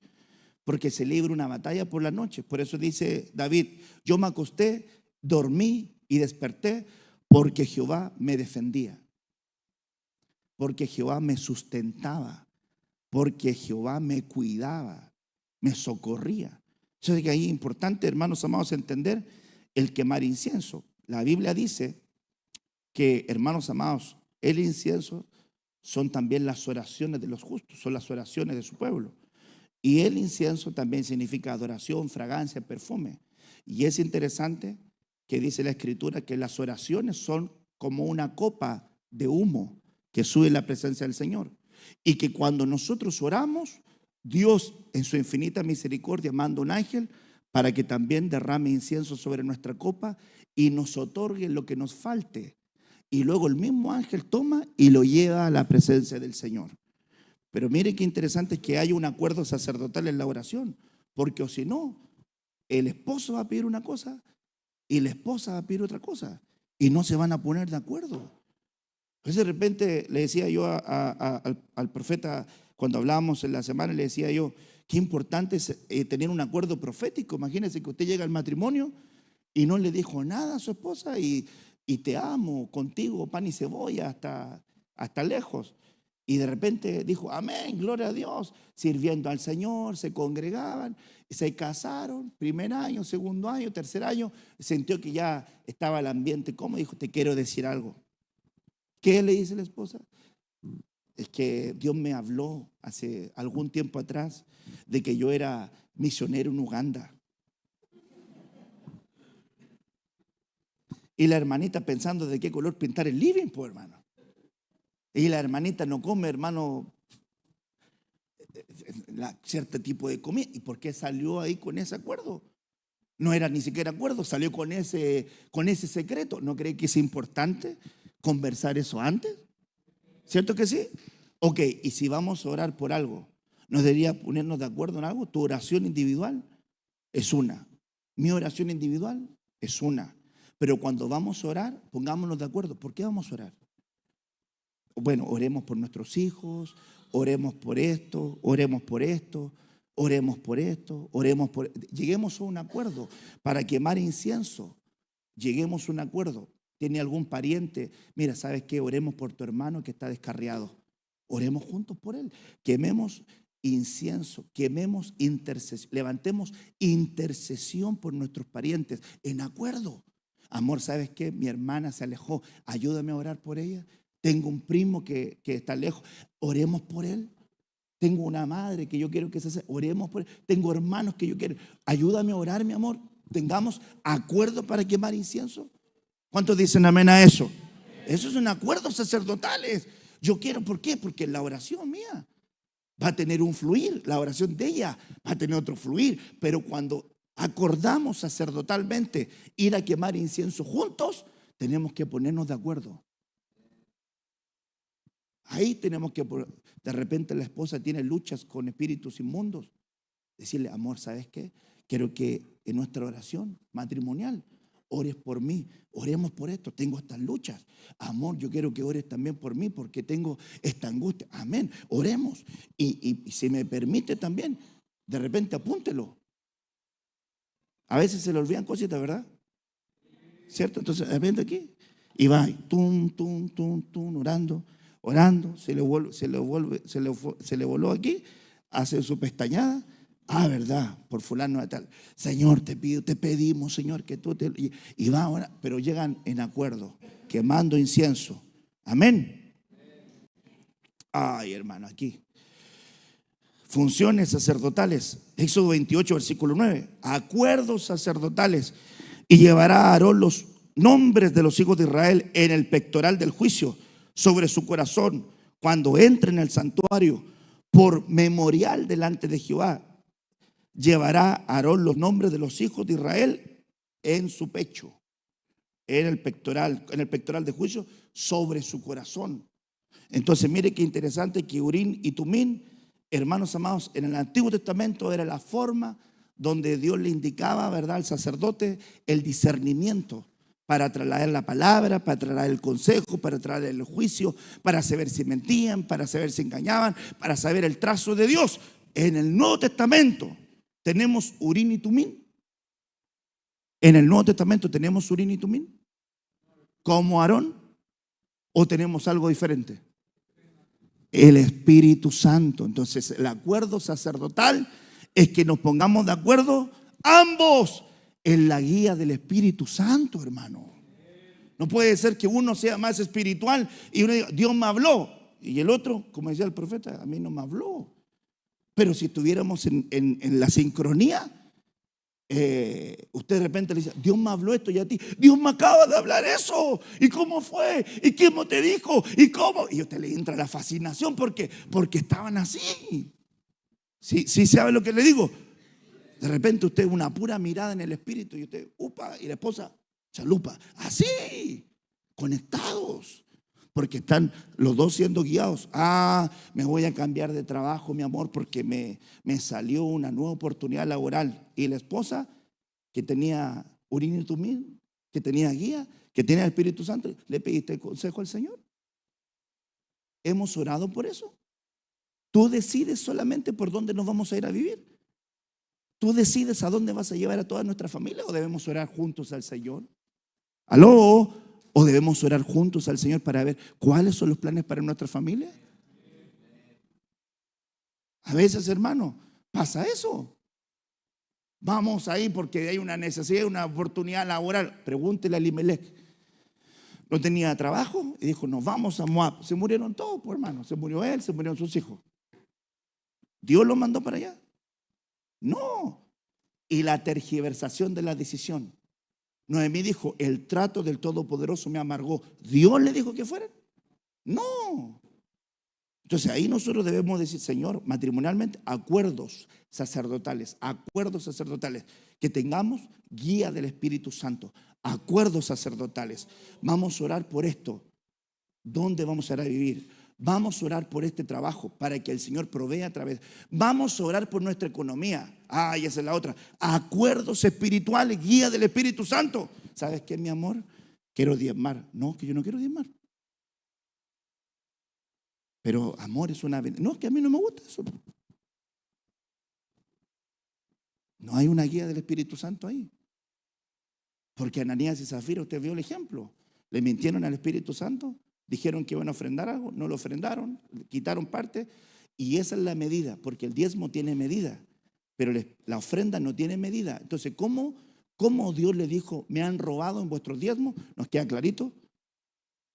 porque se libra una batalla por la noche. Por eso dice David, yo me acosté, dormí y desperté porque Jehová me defendía, porque Jehová me sustentaba, porque Jehová me cuidaba, me socorría. Entonces que ahí es importante, hermanos amados, entender el quemar incienso. La Biblia dice que, hermanos amados, el incienso son también las oraciones de los justos, son las oraciones de su pueblo. Y el incienso también significa adoración, fragancia, perfume. Y es interesante que dice la Escritura que las oraciones son como una copa de humo que sube en la presencia del Señor. Y que cuando nosotros oramos, Dios en su infinita misericordia manda un ángel para que también derrame incienso sobre nuestra copa y nos otorgue lo que nos falte. Y luego el mismo ángel toma y lo lleva a la presencia del Señor. Pero mire qué interesante es que haya un acuerdo sacerdotal en la oración, porque o si no, el esposo va a pedir una cosa y la esposa va a pedir otra cosa y no se van a poner de acuerdo. Entonces de repente le decía yo al profeta, cuando hablábamos en la semana, le decía yo qué importante es tener un acuerdo profético. Imagínese que usted llega al matrimonio y no le dijo nada a su esposa y te amo, contigo, pan y cebolla, hasta lejos. Y de repente dijo, amén, gloria a Dios, sirviendo al Señor, se congregaban, se casaron, primer año, segundo año, tercer año, sintió que ya estaba el ambiente. ¿Cómo? Dijo, te quiero decir algo. ¿Qué le dice la esposa? Es que Dios me habló hace algún tiempo atrás de que yo era misionero en Uganda. Y la hermanita pensando de qué color pintar el living, pues hermano. Y la hermanita no come, hermano, cierto tipo de comida. ¿Y por qué salió ahí con ese acuerdo? No era ni siquiera acuerdo, salió con ese secreto. ¿No cree que es importante conversar eso antes? ¿Cierto que sí? Ok, y si vamos a orar por algo, ¿nos debería ponernos de acuerdo en algo? Tu oración individual es una. Mi oración individual es una. Pero cuando vamos a orar, pongámonos de acuerdo. ¿Por qué vamos a orar? Bueno, oremos por nuestros hijos, oremos por esto, oremos por esto, oremos por esto, oremos por... Lleguemos a un acuerdo para quemar incienso. Lleguemos a un acuerdo. ¿Tiene algún pariente? Mira, ¿sabes qué? Oremos por tu hermano que está descarriado. Oremos juntos por él. Quememos incienso, quememos intercesión, levantemos intercesión por nuestros parientes en acuerdo. Amor, ¿sabes qué? Mi hermana se alejó. Ayúdame a orar por ella. Tengo un primo que está lejos. Oremos por él. Tengo una madre que yo quiero que se haga. Oremos por él. Tengo hermanos que yo quiero. Ayúdame a orar, mi amor. Tengamos acuerdo para quemar incienso. ¿Cuántos dicen amén a eso? Eso es un acuerdo sacerdotales. Yo quiero, ¿por qué? Porque la oración mía va a tener un fluir, la oración de ella va a tener otro fluir. Pero cuando acordamos sacerdotalmente ir a quemar incienso juntos, tenemos que ponernos de acuerdo. Ahí tenemos que, de repente la esposa tiene luchas con espíritus inmundos. Decirle, amor, ¿sabes qué? Quiero que en nuestra oración matrimonial ores por mí, oremos por esto, tengo estas luchas. Amor, yo quiero que ores también por mí porque tengo esta angustia. Amén, oremos. Y si me permite también, de repente apúntelo. A veces se le olvidan cositas, ¿verdad? ¿Cierto? Entonces, de repente aquí, y va, tum, tum, tum, tum, orando, se le voló aquí, hace su pestañada. Ah, verdad, por fulano de tal. Señor, te pedimos, Señor, que tú te... Y va ahora, pero llegan en acuerdo, quemando incienso. Amén. Ay, hermano, aquí. Funciones sacerdotales. Éxodo 28, versículo 9. Acuerdos sacerdotales. Y llevará a Aarón los nombres de los hijos de Israel en el pectoral del juicio sobre su corazón cuando entre en el santuario por memorial delante de Jehová. Llevará a Aarón los nombres de los hijos de Israel en su pecho, en el pectoral de juicio sobre su corazón. Entonces mire qué interesante que Urín y Tumín, hermanos amados, en el Antiguo Testamento era la forma donde Dios le indicaba, ¿verdad?, al sacerdote el discernimiento para trasladar la palabra, para trasladar el consejo, para trasladar el juicio, para saber si mentían, para saber si engañaban, para saber el trazo de Dios. En el Nuevo Testamento tenemos Urín y Tumín. En el Nuevo Testamento tenemos Urín y Tumín como Aarón, o tenemos algo diferente. El Espíritu Santo. Entonces el acuerdo sacerdotal es que nos pongamos de acuerdo ambos en la guía del Espíritu Santo, hermano. No puede ser que uno sea más espiritual y uno diga, Dios me habló, y el otro, como decía el profeta, a mí no me habló. Pero si estuviéramos en la sincronía, usted de repente le dice, Dios me habló esto y a ti, Dios me acaba de hablar eso. ¿Y cómo fue? ¿Y quién te dijo? ¿Y cómo? Y a usted le entra la fascinación porque estaban así. ¿Sí sabe lo que le digo? De repente usted una pura mirada en el espíritu y usted, upa, y la esposa, chalupa, así, conectados. Porque están los dos siendo guiados. Ah, me voy a cambiar de trabajo, mi amor, porque me salió una nueva oportunidad laboral. Y la esposa, que tenía Urín y Tumín, que tenía guía, que tenía el Espíritu Santo, ¿le pediste consejo al Señor? ¿Hemos orado por eso? Tú decides solamente por dónde nos vamos a ir a vivir. Tú decides a dónde vas a llevar a toda nuestra familia, o debemos orar juntos al Señor. ¿Aló? ¿O debemos orar juntos al Señor para ver cuáles son los planes para nuestra familia? A veces, hermano, pasa eso. Vamos ahí porque hay una necesidad, una oportunidad laboral. Pregúntele a Elimelech. No tenía trabajo y dijo, nos vamos a Moab. Se murieron todos, pues, hermano. Se murió él, se murieron sus hijos. ¿Dios lo mandó para allá? No. Y la tergiversación de la decisión. Noemí dijo, el trato del Todopoderoso me amargó. ¿Dios le dijo que fueran? No. Entonces ahí nosotros debemos decir, Señor, matrimonialmente, acuerdos sacerdotales, que tengamos guía del Espíritu Santo, acuerdos sacerdotales. Vamos a orar por esto. ¿Dónde vamos a ir a vivir? Vamos a orar por este trabajo para que el Señor provea a través. Vamos a orar por nuestra economía. Y esa es la otra. Acuerdos espirituales, guía del Espíritu Santo. ¿Sabes qué, mi amor? Quiero diezmar. No, que yo no quiero diezmar. Pero amor es una bendición. No, es que a mí no me gusta eso. No hay una guía del Espíritu Santo ahí. Porque Ananías y Zafira, usted vio el ejemplo. Le mintieron al Espíritu Santo. Dijeron que iban a ofrendar algo, no lo ofrendaron, quitaron parte. Y esa es la medida, porque el diezmo tiene medida, pero la ofrenda no tiene medida. Entonces, ¿cómo Dios le dijo, me han robado en vuestros diezmos? Nos queda clarito.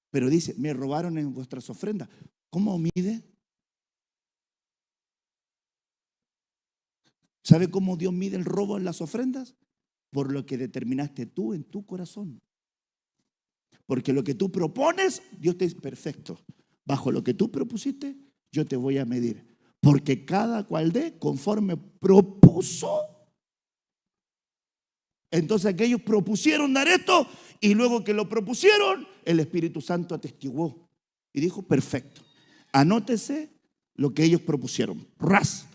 Pero dice, me robaron en vuestras ofrendas. ¿Cómo mide? ¿Sabe cómo Dios mide el robo en las ofrendas? Por lo que determinaste tú en tu corazón. Porque lo que tú propones, Dios te dice, perfecto. Bajo lo que tú propusiste, yo te voy a medir. Porque cada cual dé conforme propuso. Entonces aquellos propusieron dar esto y luego que lo propusieron, el Espíritu Santo atestiguó y dijo, perfecto. Anótese lo que ellos propusieron. Ras.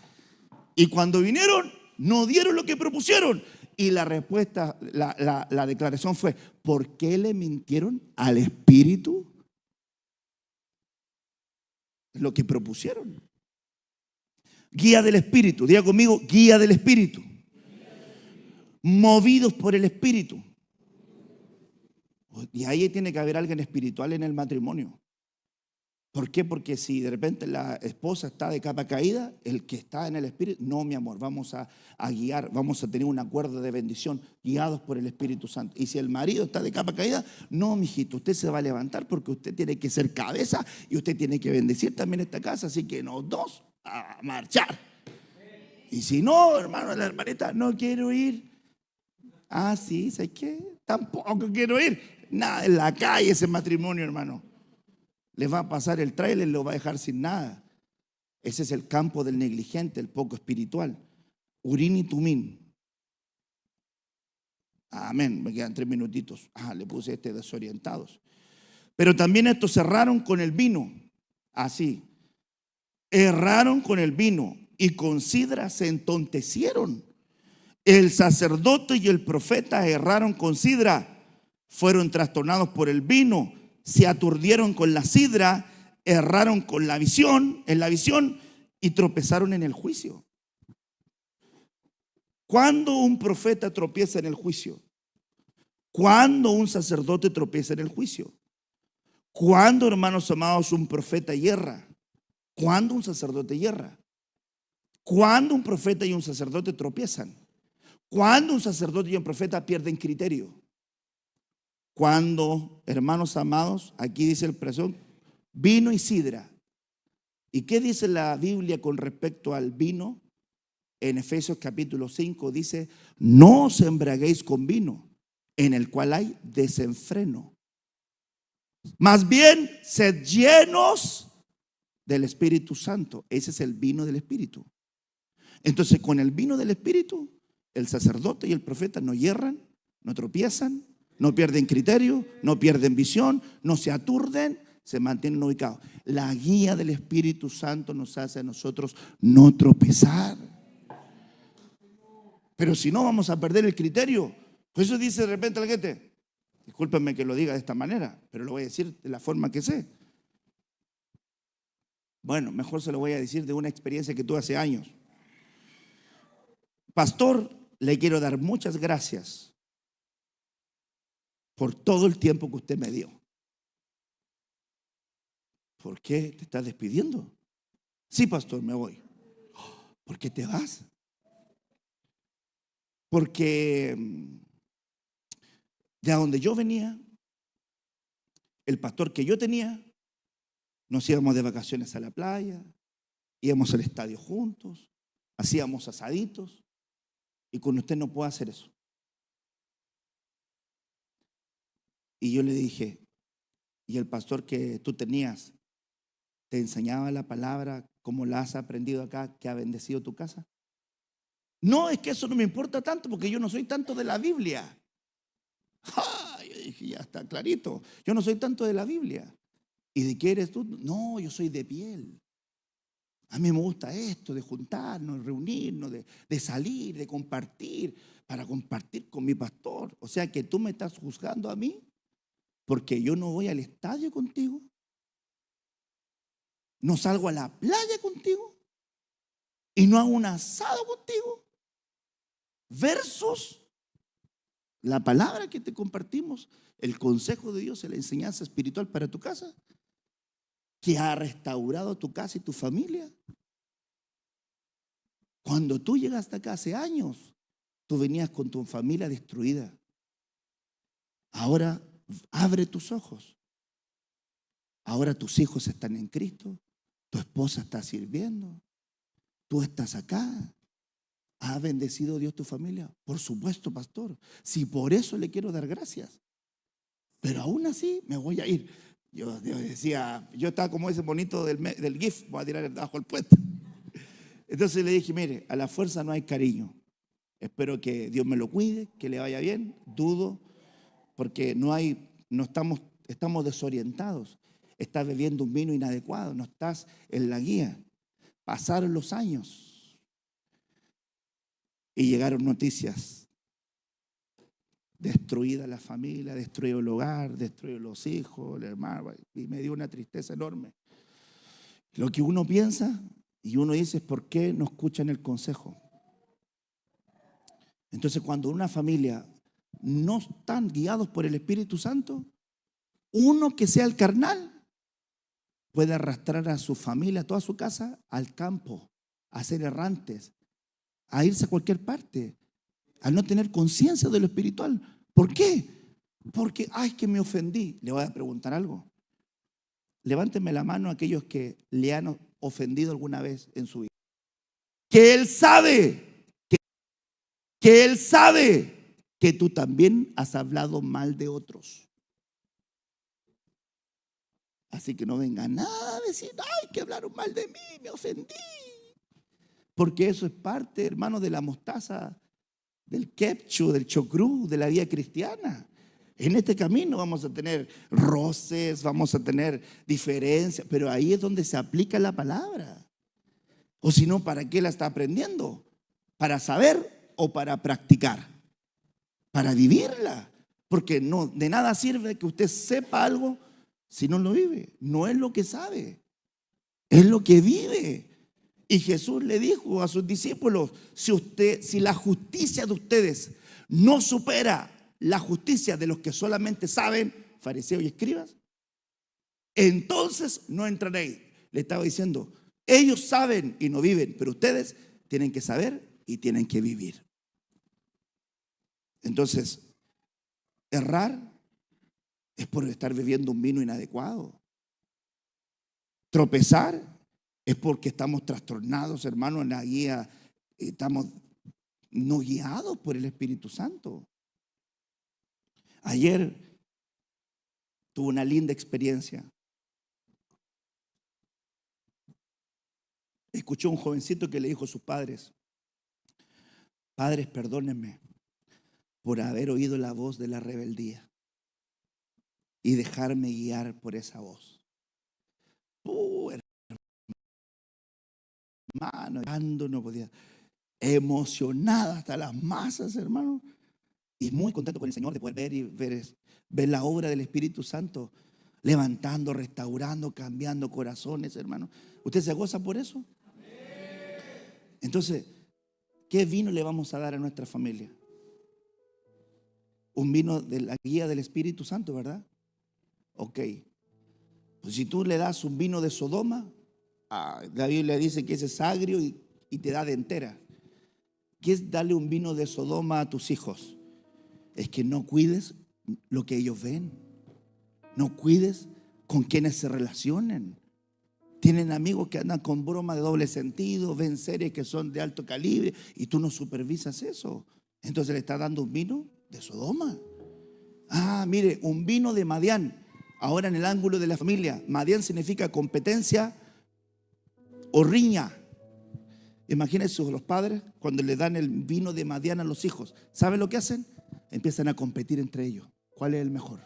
Y cuando vinieron, no dieron lo que propusieron. Y la respuesta, la declaración fue, ¿por qué le mintieron al Espíritu? Lo que propusieron. Guía del Espíritu. Diga conmigo, guía del Espíritu. Movidos por el Espíritu. Y ahí tiene que haber alguien espiritual en el matrimonio. ¿Por qué? Porque si de repente la esposa está de capa caída, el que está en el Espíritu, no, mi amor, vamos a guiar, vamos a tener un acuerdo de bendición guiados por el Espíritu Santo. Y si el marido está de capa caída, no, mijito, usted se va a levantar porque usted tiene que ser cabeza y usted tiene que bendecir también esta casa, así que los dos a marchar. Y si no, hermano, la hermanita, no quiero ir. Sí, ¿sabes qué? Tampoco quiero ir. Nada, en la calle ese matrimonio, hermano. Les va a pasar el tráiler, lo va a dejar sin nada. Ese es el campo del negligente, el poco espiritual. Urín y Tumín. Amén, me quedan 3 minutitos. Le puse desorientados. Pero también estos erraron con el vino. Así. Erraron con el vino y con sidra se entontecieron. El sacerdote y el profeta erraron con sidra. Fueron trastornados por el vino. Se aturdieron con la sidra, erraron con la visión, en la visión y tropezaron en el juicio. ¿Cuándo un profeta tropieza en el juicio? ¿Cuándo un sacerdote tropieza en el juicio? ¿Cuándo, hermanos amados, un profeta yerra? ¿Cuándo un sacerdote yerra? ¿Cuándo un profeta y un sacerdote tropiezan? ¿Cuándo un sacerdote y un profeta pierden criterio? Cuando, hermanos amados, aquí dice el expresión, vino y sidra. ¿Y qué dice la Biblia con respecto al vino? En Efesios capítulo 5 dice, no os embriaguéis con vino, en el cual hay desenfreno. Más bien, sed llenos del Espíritu Santo. Ese es el vino del Espíritu. Entonces, con el vino del Espíritu, el sacerdote y el profeta no yerran, no tropiezan, no pierden criterio, no pierden visión, no se aturden, se mantienen ubicados. La guía del Espíritu Santo nos hace a nosotros no tropezar. Pero si no, vamos a perder el criterio. Por eso dice de repente la gente, discúlpenme que lo diga de esta manera, pero lo voy a decir de la forma que sé. Bueno, mejor se lo voy a decir de una experiencia que tuve hace años. Pastor, le quiero dar muchas gracias por todo el tiempo que usted me dio. ¿Por qué te estás despidiendo? Sí, pastor, me voy. ¿Por qué te vas? Porque de donde yo venía, el pastor que yo tenía, nos íbamos de vacaciones a la playa, íbamos al estadio juntos, hacíamos asaditos, y con usted no puedo hacer eso. Y yo le dije, ¿y el pastor que tú tenías te enseñaba la palabra como la has aprendido acá, que ha bendecido tu casa? No, es que eso no me importa tanto porque yo no soy tanto de la Biblia. ¡Ja! Yo dije, ya está clarito, yo no soy tanto de la Biblia. ¿Y de qué eres tú? No, yo soy de piel. A mí me gusta esto, de juntarnos, reunirnos, de salir, de compartir, para compartir con mi pastor. O sea que tú me estás juzgando a mí porque yo no voy al estadio contigo, no salgo a la playa contigo y no hago un asado contigo. Versus la palabra que te compartimos, el consejo de Dios, la enseñanza espiritual para tu casa, que ha restaurado tu casa y tu familia. Cuando tú llegaste acá hace años, tú venías con tu familia destruida. Ahora abre tus ojos. Ahora tus hijos están en Cristo, tu esposa está sirviendo, tú estás acá. ¿Ha bendecido Dios tu familia? Por supuesto, pastor. Si por eso le quiero dar gracias. Pero aún así me voy a ir. Yo decía, yo estaba como ese bonito del GIF, voy a tirar debajo del puente. Entonces le dije, mire, a la fuerza no hay cariño. Espero que Dios me lo cuide, que le vaya bien. Dudo, porque estamos desorientados. Estás bebiendo un vino inadecuado, no estás en la guía. Pasaron los años y llegaron noticias. Destruida la familia, destruido el hogar, destruido los hijos, el hermano, y me dio una tristeza enorme. Lo que uno piensa y uno dice es ¿por qué no escuchan el consejo? Entonces cuando una familia no están guiados por el Espíritu Santo, uno que sea el carnal puede arrastrar a su familia, a toda su casa, al campo, a ser errantes, a irse a cualquier parte, al no tener conciencia de lo espiritual. ¿Por qué? Porque, ay, que me ofendí. Le voy a preguntar algo. Levánteme la mano a aquellos que le han ofendido alguna vez en su vida. Que Él sabe, que Él sabe que tú también has hablado mal de otros. Así que no venga nada a decir, ay, que hablaron mal de mí, me ofendí. Porque eso es parte, hermano, de la mostaza, del ketchup, del chocrú, de la vida cristiana. En este camino vamos a tener roces, vamos a tener diferencias, pero ahí es donde se aplica la palabra. O si no, ¿para qué la está aprendiendo? ¿Para saber o para practicar? Para vivirla. Porque no, de nada sirve que usted sepa algo si no lo vive. No es lo que sabe, es lo que vive. Y Jesús le dijo a sus discípulos, si la justicia de ustedes no supera la justicia de los que solamente saben, fariseos y escribas, entonces no entraréis. Le estaba diciendo, ellos saben y no viven, pero ustedes tienen que saber y tienen que vivir. Entonces, errar es por estar bebiendo un vino inadecuado. Tropezar es porque estamos trastornados, hermano, en la guía. Estamos no guiados por el Espíritu Santo. Ayer tuve una linda experiencia. Escuché a un jovencito que le dijo a sus padres, padres, perdónenme por haber oído la voz de la rebeldía y dejarme guiar por esa voz. Hermano, no podía, emocionada hasta las masas, hermano, y muy contento con el Señor de poder ver la obra del Espíritu Santo. levantando, restaurando, cambiando corazones, hermano. ¿Usted se goza por eso? Entonces, ¿qué vino le vamos a dar a nuestra familia? Un vino de la guía del Espíritu Santo, ¿verdad? Ok. Pues si tú le das un vino de Sodoma, la Biblia dice que ese es agrio y te da de entera. ¿Qué es darle un vino de Sodoma a tus hijos? Es que no cuides lo que ellos ven. No cuides con quienes se relacionen. Tienen amigos que andan con broma de doble sentido, ven series que son de alto calibre y tú no supervisas eso. Entonces le estás dando un vino de Sodoma. Mire, un vino de Madián. Ahora en el ángulo de la familia, Madián significa competencia o riña. Imagínense los padres cuando le dan el vino de Madián a los hijos. ¿Saben lo que hacen? Empiezan a competir entre ellos. ¿Cuál es el mejor?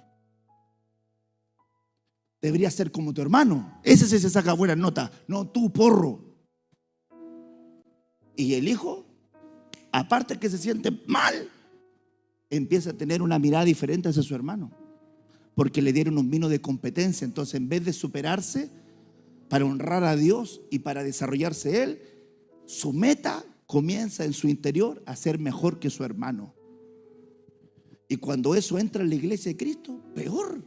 Debería ser como tu hermano. Ese sí se saca buenas notas. No tú, porro. Y el hijo, aparte que se siente mal, empieza a tener una mirada diferente hacia su hermano. Porque le dieron un vino de competencia. Entonces, en vez de superarse para honrar a Dios y para desarrollarse él, su meta comienza en su interior a ser mejor que su hermano. Y cuando eso entra en la iglesia de Cristo, peor.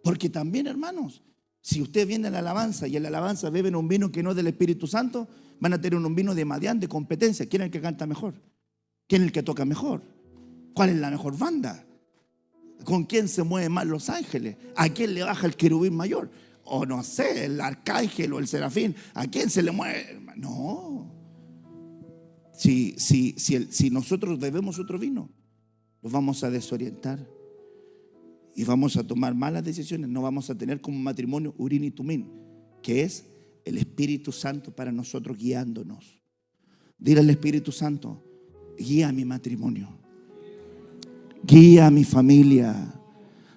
Porque también, hermanos, si usted viene a la alabanza y en la alabanza beben un vino que no es del Espíritu Santo, van a tener un vino de Madián, de competencia. ¿Quién es el que canta mejor? ¿Quién es el que toca mejor? ¿Cuál es la mejor banda? ¿Con quién se mueven más los ángeles? ¿A quién le baja el querubín mayor? O no sé, el arcángel o el serafín. ¿A quién se le mueve? No. Si nosotros bebemos otro vino, nos vamos a desorientar y vamos a tomar malas decisiones. No vamos a tener como matrimonio Urim y Tumim, que es el Espíritu Santo para nosotros guiándonos. Dile al Espíritu Santo: guía mi matrimonio, guía a mi familia,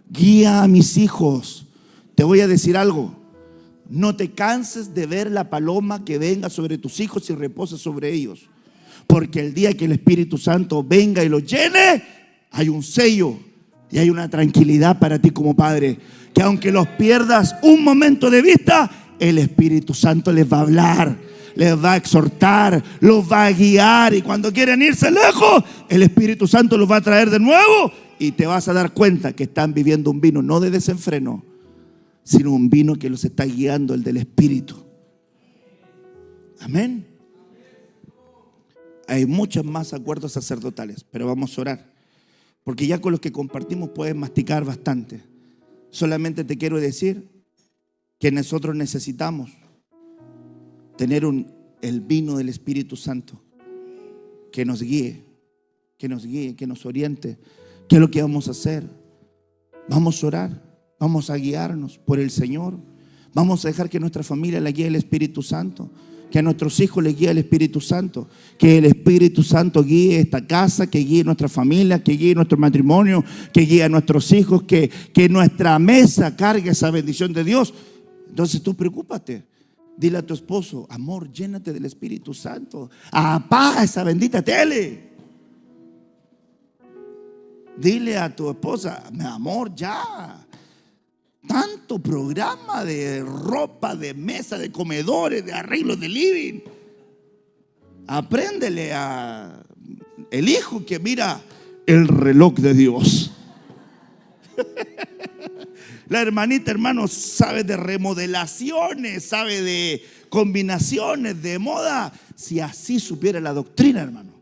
guía a mis hijos. Te voy a decir algo: no te canses de ver la paloma que venga sobre tus hijos y reposa sobre ellos, porque el día que el Espíritu Santo venga y los llene, hay un sello y hay una tranquilidad para ti como padre, que aunque los pierdas un momento de vista, el Espíritu Santo les va a hablar, les va a exhortar, los va a guiar, y cuando quieren irse lejos, el Espíritu Santo los va a traer de nuevo y te vas a dar cuenta que están viviendo un vino no de desenfreno, sino un vino que los está guiando, el del Espíritu. Amén. Hay muchos más acuerdos sacerdotales, pero vamos a orar, porque ya con los que compartimos puedes masticar bastante. Solamente te quiero decir que nosotros necesitamos tener el vino del Espíritu Santo que nos guíe, que nos oriente. ¿Qué es lo que vamos a hacer? Vamos a orar, vamos a guiarnos por el Señor. Vamos a dejar que nuestra familia la guíe el Espíritu Santo, que a nuestros hijos les guíe el Espíritu Santo, que el Espíritu Santo guíe esta casa, que guíe nuestra familia, que guíe nuestro matrimonio, que guíe a nuestros hijos, que nuestra mesa cargue esa bendición de Dios. Entonces tú preocúpate. Dile a tu esposo: amor, llénate del Espíritu Santo. Apaga esa bendita tele. Dile a tu esposa: mi amor, ya. Tanto programa de ropa, de mesa, de comedores, de arreglos de living. Apréndele a el hijo que mira el reloj de Dios. La hermanita, hermano, sabe de remodelaciones, sabe de combinaciones, de moda. Si así supiera la doctrina, hermano,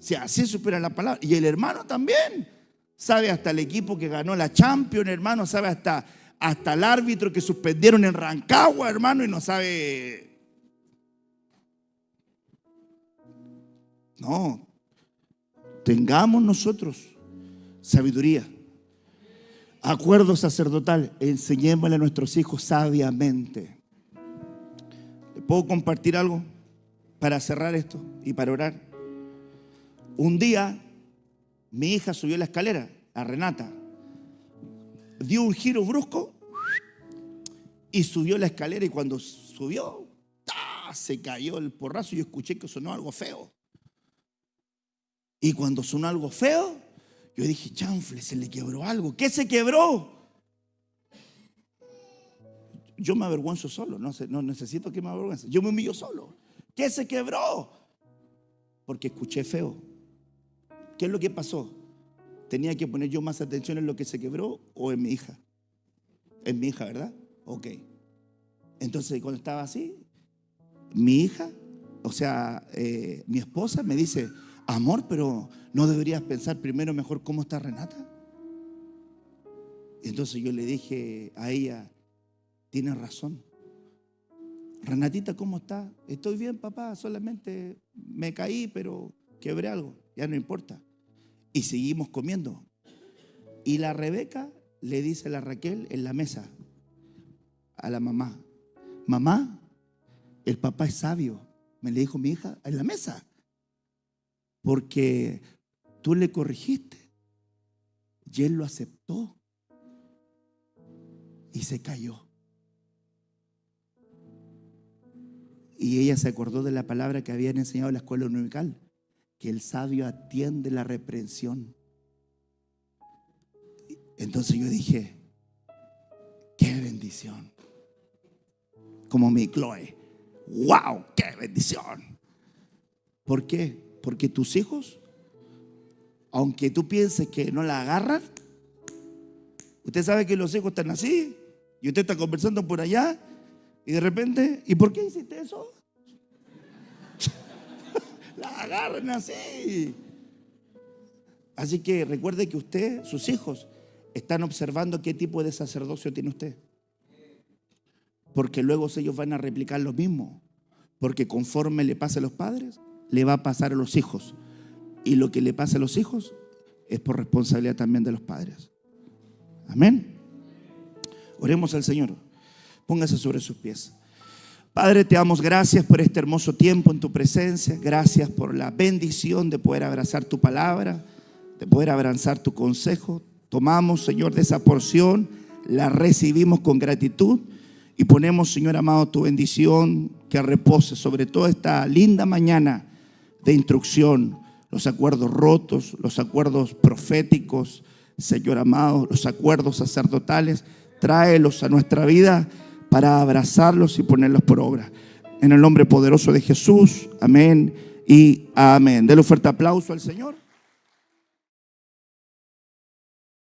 si así supiera la palabra. Y el hermano también sabe hasta el equipo que ganó la Champions, hermano, sabe hasta el árbitro que suspendieron en Rancagua, hermano, y no sabe. No, tengamos nosotros sabiduría, acuerdo sacerdotal, enseñémosle a nuestros hijos sabiamente. ¿Le puedo compartir algo para cerrar esto y para orar? Un día mi hija subió la escalera, a Renata, dio un giro brusco y subió la escalera, y cuando subió, se cayó el porrazo y yo escuché que sonó algo feo. Y cuando sonó algo feo, yo dije: chanfle, se le quebró algo. ¿Qué se quebró? yo me avergüenzo solo, no necesito que me avergüence. Yo me humillo solo. ¿Qué se quebró? Porque escuché feo. ¿Qué es lo que pasó? ¿Tenía que poner yo más atención en lo que se quebró o en mi hija? En mi hija, ¿verdad? Ok. Entonces, cuando estaba así, mi hija, o sea, mi esposa me dice, amor, pero ¿no deberías pensar primero mejor cómo está Renata? Y entonces yo le dije a ella, tienes razón. Renatita, ¿cómo está? Estoy bien, papá, solamente me caí, pero quebré algo, ya no importa. Y seguimos comiendo. Y la Rebeca le dice a la Raquel en la mesa, a la mamá, mamá, el papá es sabio, me le dijo mi hija en la mesa, porque tú le corrigiste y él lo aceptó y se cayó. Y ella se acordó de la palabra que habían enseñado en la escuela dominical, que el sabio atiende la reprensión. Entonces yo dije, qué bendición. Como mi Chloe, wow, qué bendición. ¿Por qué? Porque tus hijos, aunque tú pienses que no la agarran, usted sabe que los hijos están así y usted está conversando por allá y de repente, ¿y por qué hiciste eso? La agarran así. Así que recuerde que usted, sus hijos, están observando qué tipo de sacerdocio tiene usted. Porque luego ellos van a replicar lo mismo. Porque conforme le pasa a los padres, le va a pasar a los hijos. Y lo que le pasa a los hijos es por responsabilidad también de los padres. Amén. Oremos al Señor. Póngase sobre sus pies. Padre, te damos gracias por este hermoso tiempo en tu presencia. Gracias por la bendición de poder abrazar tu palabra, de poder abrazar tu consejo. Tomamos, Señor, de esa porción, la recibimos con gratitud y ponemos, Señor amado, tu bendición que repose sobre toda esta linda mañana de instrucción. Los acuerdos rotos, los acuerdos proféticos, Señor amado, los acuerdos sacerdotales, tráelos a nuestra vida para abrazarlos y ponerlos por obra. En el nombre poderoso de Jesús, amén y amén. Denle un fuerte aplauso al Señor.